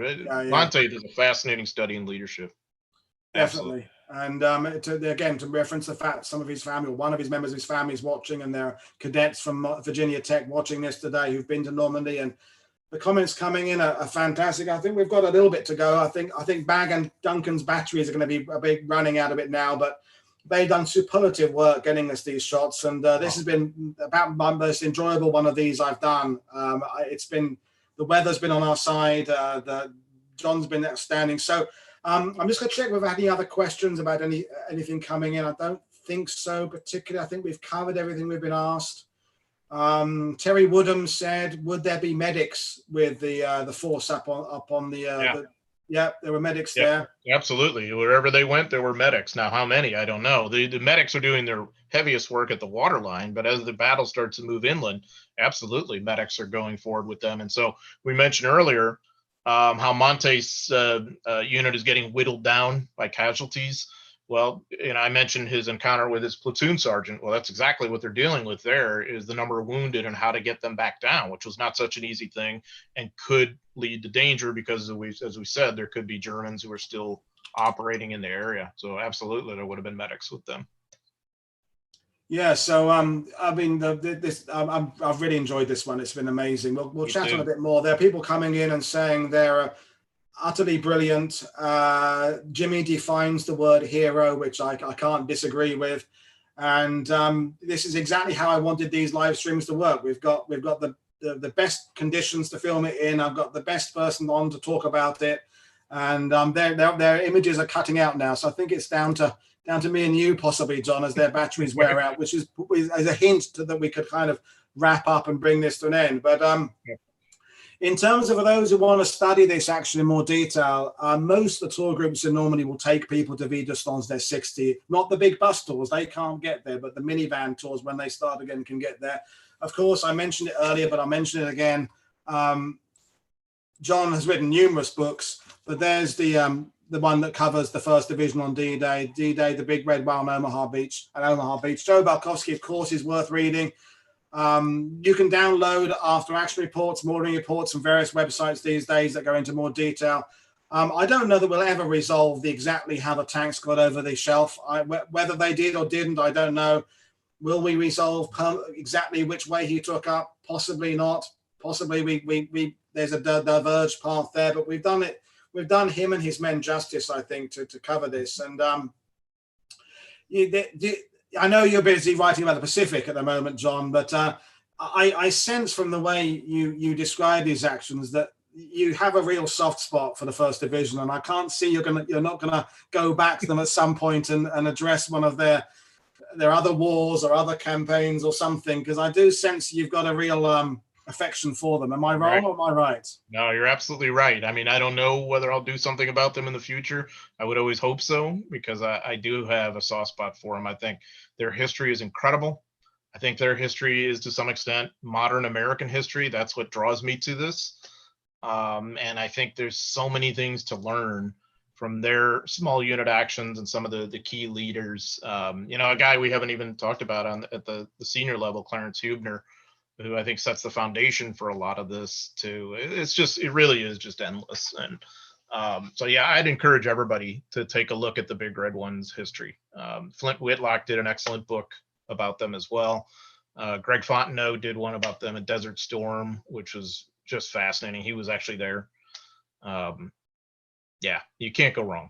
[SPEAKER 2] Monteith is a fascinating study in leadership.
[SPEAKER 1] Definitely. And to reference the fact some of his family, or one of his members of his family, is watching, and there are cadets from Virginia Tech watching this today who've been to Normandy, and the comments coming in are fantastic. I think we've got a little bit to go. I think Bag and Duncan's batteries are going to be a bit running out a bit now, but they've done superlative work getting us these shots, and this has been about my most enjoyable one of these I've done. The weather's been on our side. John's been outstanding. So I'm just going to check if we've had any other questions about anything coming in. I don't think so particularly. I think we've covered everything we've been asked. Terry Woodham said, would there be medics with the force up on the there were medics there.
[SPEAKER 2] Absolutely. Wherever they went, there were medics. Now, how many? I don't know. The medics are doing their heaviest work at the waterline, but as the battle starts to move inland, absolutely, medics are going forward with them. And so we mentioned earlier how Monteith's unit is getting whittled down by casualties. Well, I mentioned his encounter with his platoon sergeant. Well, that's exactly what they're dealing with there, is the number of wounded and how to get them back down, which was not such an easy thing and could lead to danger because, as we said, there could be Germans who are still operating in the area. So absolutely, there would have been medics with them.
[SPEAKER 1] Yeah, so I've really enjoyed this one. It's been amazing. We'll chat on a bit more. There are people coming in and saying they're utterly brilliant. Jimmy defines the word hero, which I can't disagree with. And this is exactly how I wanted these live streams to work. We've got the best conditions to film it in. I've got the best person on to talk about it, and their images are cutting out now. So I think it's down to me and you possibly, John, as their batteries wear out, which is a hint that we could kind of wrap up and bring this to an end. But in terms of those who want to study this action in more detail, most of the tour groups in Normandy will take people to Videstans their 60, not the big bus tours, they can't get there, but the minivan tours, when they start again, can get there. Of course, I mentioned it earlier, but I'll mention it again. John has written numerous books, but there's the one that covers the 1st Division on D-Day, the Big Red Whale on Omaha Beach. Joe Balkowski, of course, is worth reading. You can download after action reports, mooring reports from various websites these days that go into more detail. I don't know that we'll ever resolve exactly how the tanks got over the shelf. Whether they did or didn't, I don't know. Will we resolve exactly which way he took up? Possibly not. Possibly we there's a diverged path there, but we've done it. We've done him and his men justice, I think, to cover this. And I know you're busy writing about the Pacific at the moment, John, but I sense from the way you describe these actions that you have a real soft spot for the 1st Division, and I can't see you're not gonna go back to them at some point and address one of their other wars or other campaigns or something, because I do sense you've got a real affection for them. Am I wrong or am I right?
[SPEAKER 2] No, you're absolutely right. I mean, I don't know whether I'll do something about them in the future. I would always hope so, because I do have a soft spot for them. I think their history is incredible. I think their history is, to some extent, modern American history. That's what draws me to this. And I think there's so many things to learn from their small unit actions and some of the key leaders. A guy we haven't even talked about at the senior level, Clarence Hubner, who I think sets the foundation for a lot of this too. It really is just endless. And so yeah, I'd encourage everybody to take a look at the Big Red One's history. Flint Whitlock did an excellent book about them as well. Greg Fontenot did one about them at Desert Storm, which was just fascinating. He was actually there. Yeah, you can't go wrong.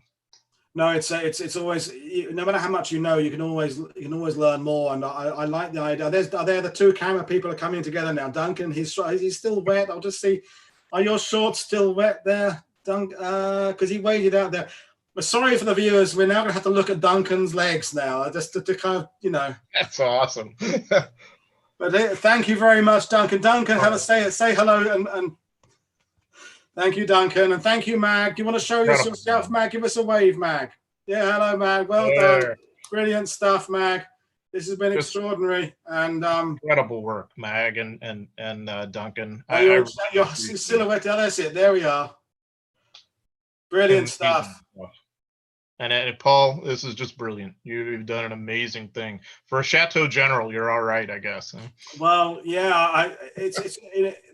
[SPEAKER 1] No, it's always, no matter how much you know, you can always learn more. And I like the idea. Are there the two camera people are coming together now? Duncan, he's still wet. I'll just see. Are your shorts still wet there, Duncan? Because he waded out there. But sorry for the viewers. We're now going to have to look at Duncan's legs now, just to kind of, you know.
[SPEAKER 2] That's awesome.
[SPEAKER 1] But thank you very much, Duncan. Duncan, have a say hello and thank you, Duncan, and thank you, Mag. Do you want to show us yourself, Mag? Give us a wave, Mag. Yeah, hello, Mag. Well done. Brilliant stuff, Mag. This has been extraordinary and
[SPEAKER 2] incredible work, Mag and Duncan.
[SPEAKER 1] Your silhouette. That's it. There we are. Brilliant stuff.
[SPEAKER 2] And Paul, this is just brilliant. You've done an amazing thing for a Chateau General. You're all right, I guess.
[SPEAKER 1] Well, yeah. It's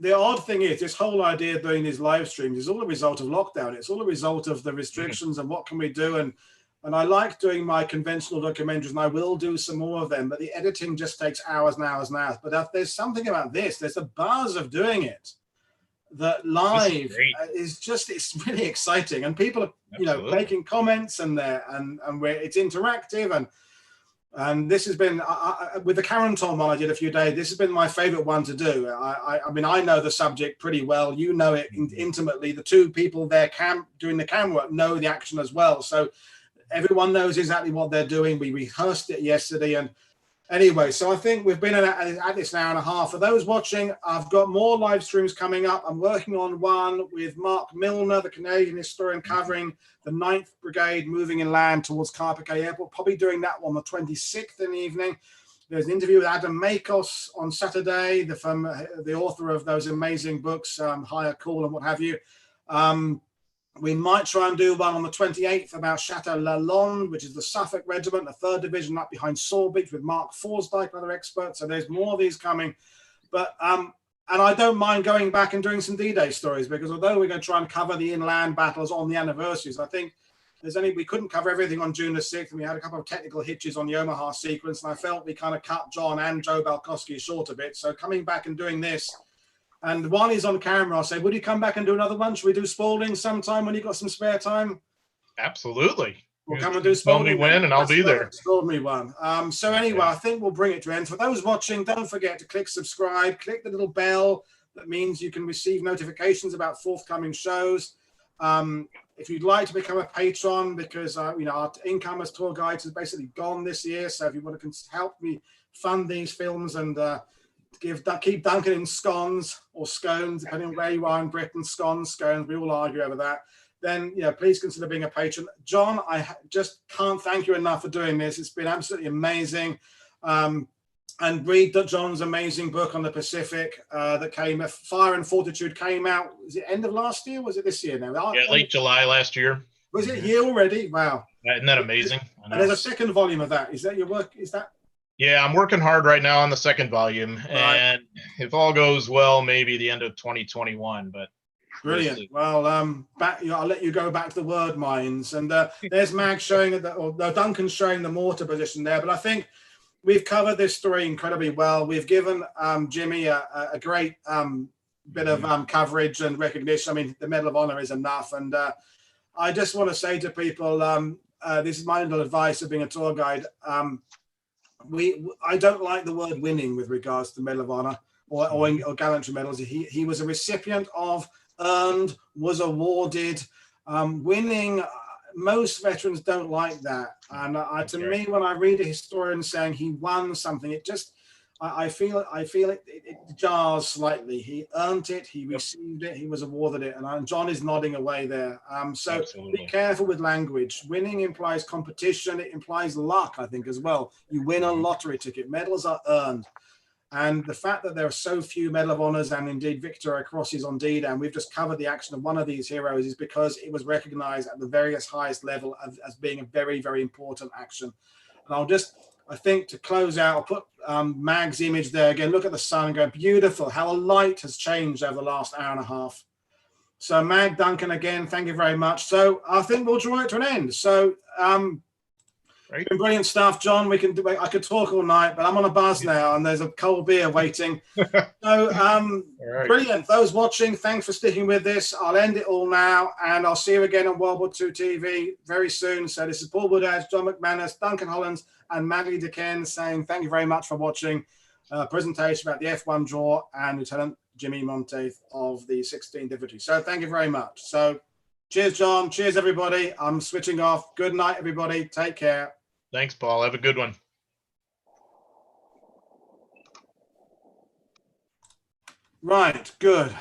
[SPEAKER 1] the odd thing is this whole idea of doing these live streams is all a result of lockdown. It's all a result of the restrictions and what can we do. And I like doing my conventional documentaries, and I will do some more of them. But the editing just takes hours and hours and hours. But there's something about this. There's a buzz of doing it. That live is just, it's really exciting, and people are making comments and where it's interactive and this has been with the Karen Tom one I did a few days. This has been my favorite one to do. I mean, I know the subject pretty well. You know it intimately. The two people there doing the camera work know the action as well, so everyone knows exactly what they're doing. We rehearsed it yesterday, and anyway, so I think we've been at this an hour and a half. For those watching, I've got more live streams coming up. I'm working on one with Mark Milner, the Canadian historian, covering the 9th Brigade moving inland towards Carpiquet Airport. Probably doing that one on the 26th in the evening. There's an interview with Adam Makos on Saturday, the author of those amazing books, Higher Call and what have you. We might try and do one on the 28th about Chateau Lalonde, which is the Suffolk Regiment, the 3rd Division up behind Sawbeach with Mark Forsdyke, another expert. So there's more of these coming. But and I don't mind going back and doing some D-Day stories, because although we're going to try and cover the inland battles on the anniversaries, I think we couldn't cover everything on June the 6th, and we had a couple of technical hitches on the Omaha sequence, and I felt we kind of cut John and Joe Balkowski short a bit. So coming back and doing this. And while he's on camera, I'll say, would you come back and do another one? Should we do Spalding sometime when you've got some spare time?
[SPEAKER 2] Absolutely.
[SPEAKER 1] We'll come and do Spalding.
[SPEAKER 2] Tell me when, and I'll be there.
[SPEAKER 1] Extraordinary one. So anyway, I think we'll bring it to an end. For those watching, don't forget to click subscribe, click the little bell. That means you can receive notifications about forthcoming shows. If you'd like to become a patron, because our income as tour guides is basically gone this year. So if you want to help me fund these films and keep Duncan in scones or scones, depending on where you are in Britain, scones, we all argue over that, then please consider being a patron. John, I just can't thank you enough for doing this. It's been absolutely amazing. And read John's amazing book on the Pacific that came, Fire and Fortitude, came out, was it end of last year? Was it this year now?
[SPEAKER 2] Yeah, late July last year.
[SPEAKER 1] Was it here already? Wow.
[SPEAKER 2] Isn't that amazing?
[SPEAKER 1] And there's a second volume of that. Is that your work? Is that?
[SPEAKER 2] Yeah, I'm working hard right now on the second volume, and if all goes well, maybe the end of 2021. But
[SPEAKER 1] brilliant. Well, I'll let you go back to the word mines, and there's Mag showing Duncan's showing the mortar position there. But I think we've covered this story incredibly well. We've given Jimmy a great bit of coverage and recognition. I mean, the Medal of Honor is enough, and I just want to say to people, this is my little advice of being a tour guide. I don't like the word winning with regards to Medal of Honor or gallantry medals. He was a recipient of, earned, was awarded. Winning, most veterans don't like that. And to me, when I read a historian saying he won something, it just, I feel it jars slightly. He earned it, he received it, he was awarded it, and John is nodding away there. So absolutely. Be careful with language. Winning implies competition. It implies luck, I think, as well. You win a lottery ticket. Medals are earned. And the fact that there are so few Medal of Honors and indeed Victoria Crosses on D-Day, and we've just covered the action of one of these heroes, is because it was recognized at the very highest level as being a very, very important action. And I think to close out, I'll put Mag's image there again. Look at the sun and go, beautiful, how a light has changed over the last hour and a half. So Mag, Duncan, again, thank you very much. So I think we'll draw it to an end. So been brilliant stuff, John. I could talk all night, but I'm on a buzz now and there's a cold beer waiting. So brilliant. Those watching, thanks for sticking with this. I'll end it all now and I'll see you again on World War II TV very soon. So this is Paul Woodadge, John McManus, Duncan Hollands, and Maggie DeKen saying thank you very much for watching a presentation about the F1 draw and Lieutenant Jimmy Monteith of the 16th Infantry. So thank you very much. So cheers, John. Cheers, everybody. I'm switching off. Good night, everybody. Take care.
[SPEAKER 2] Thanks, Paul. Have a good one.
[SPEAKER 1] Right, good.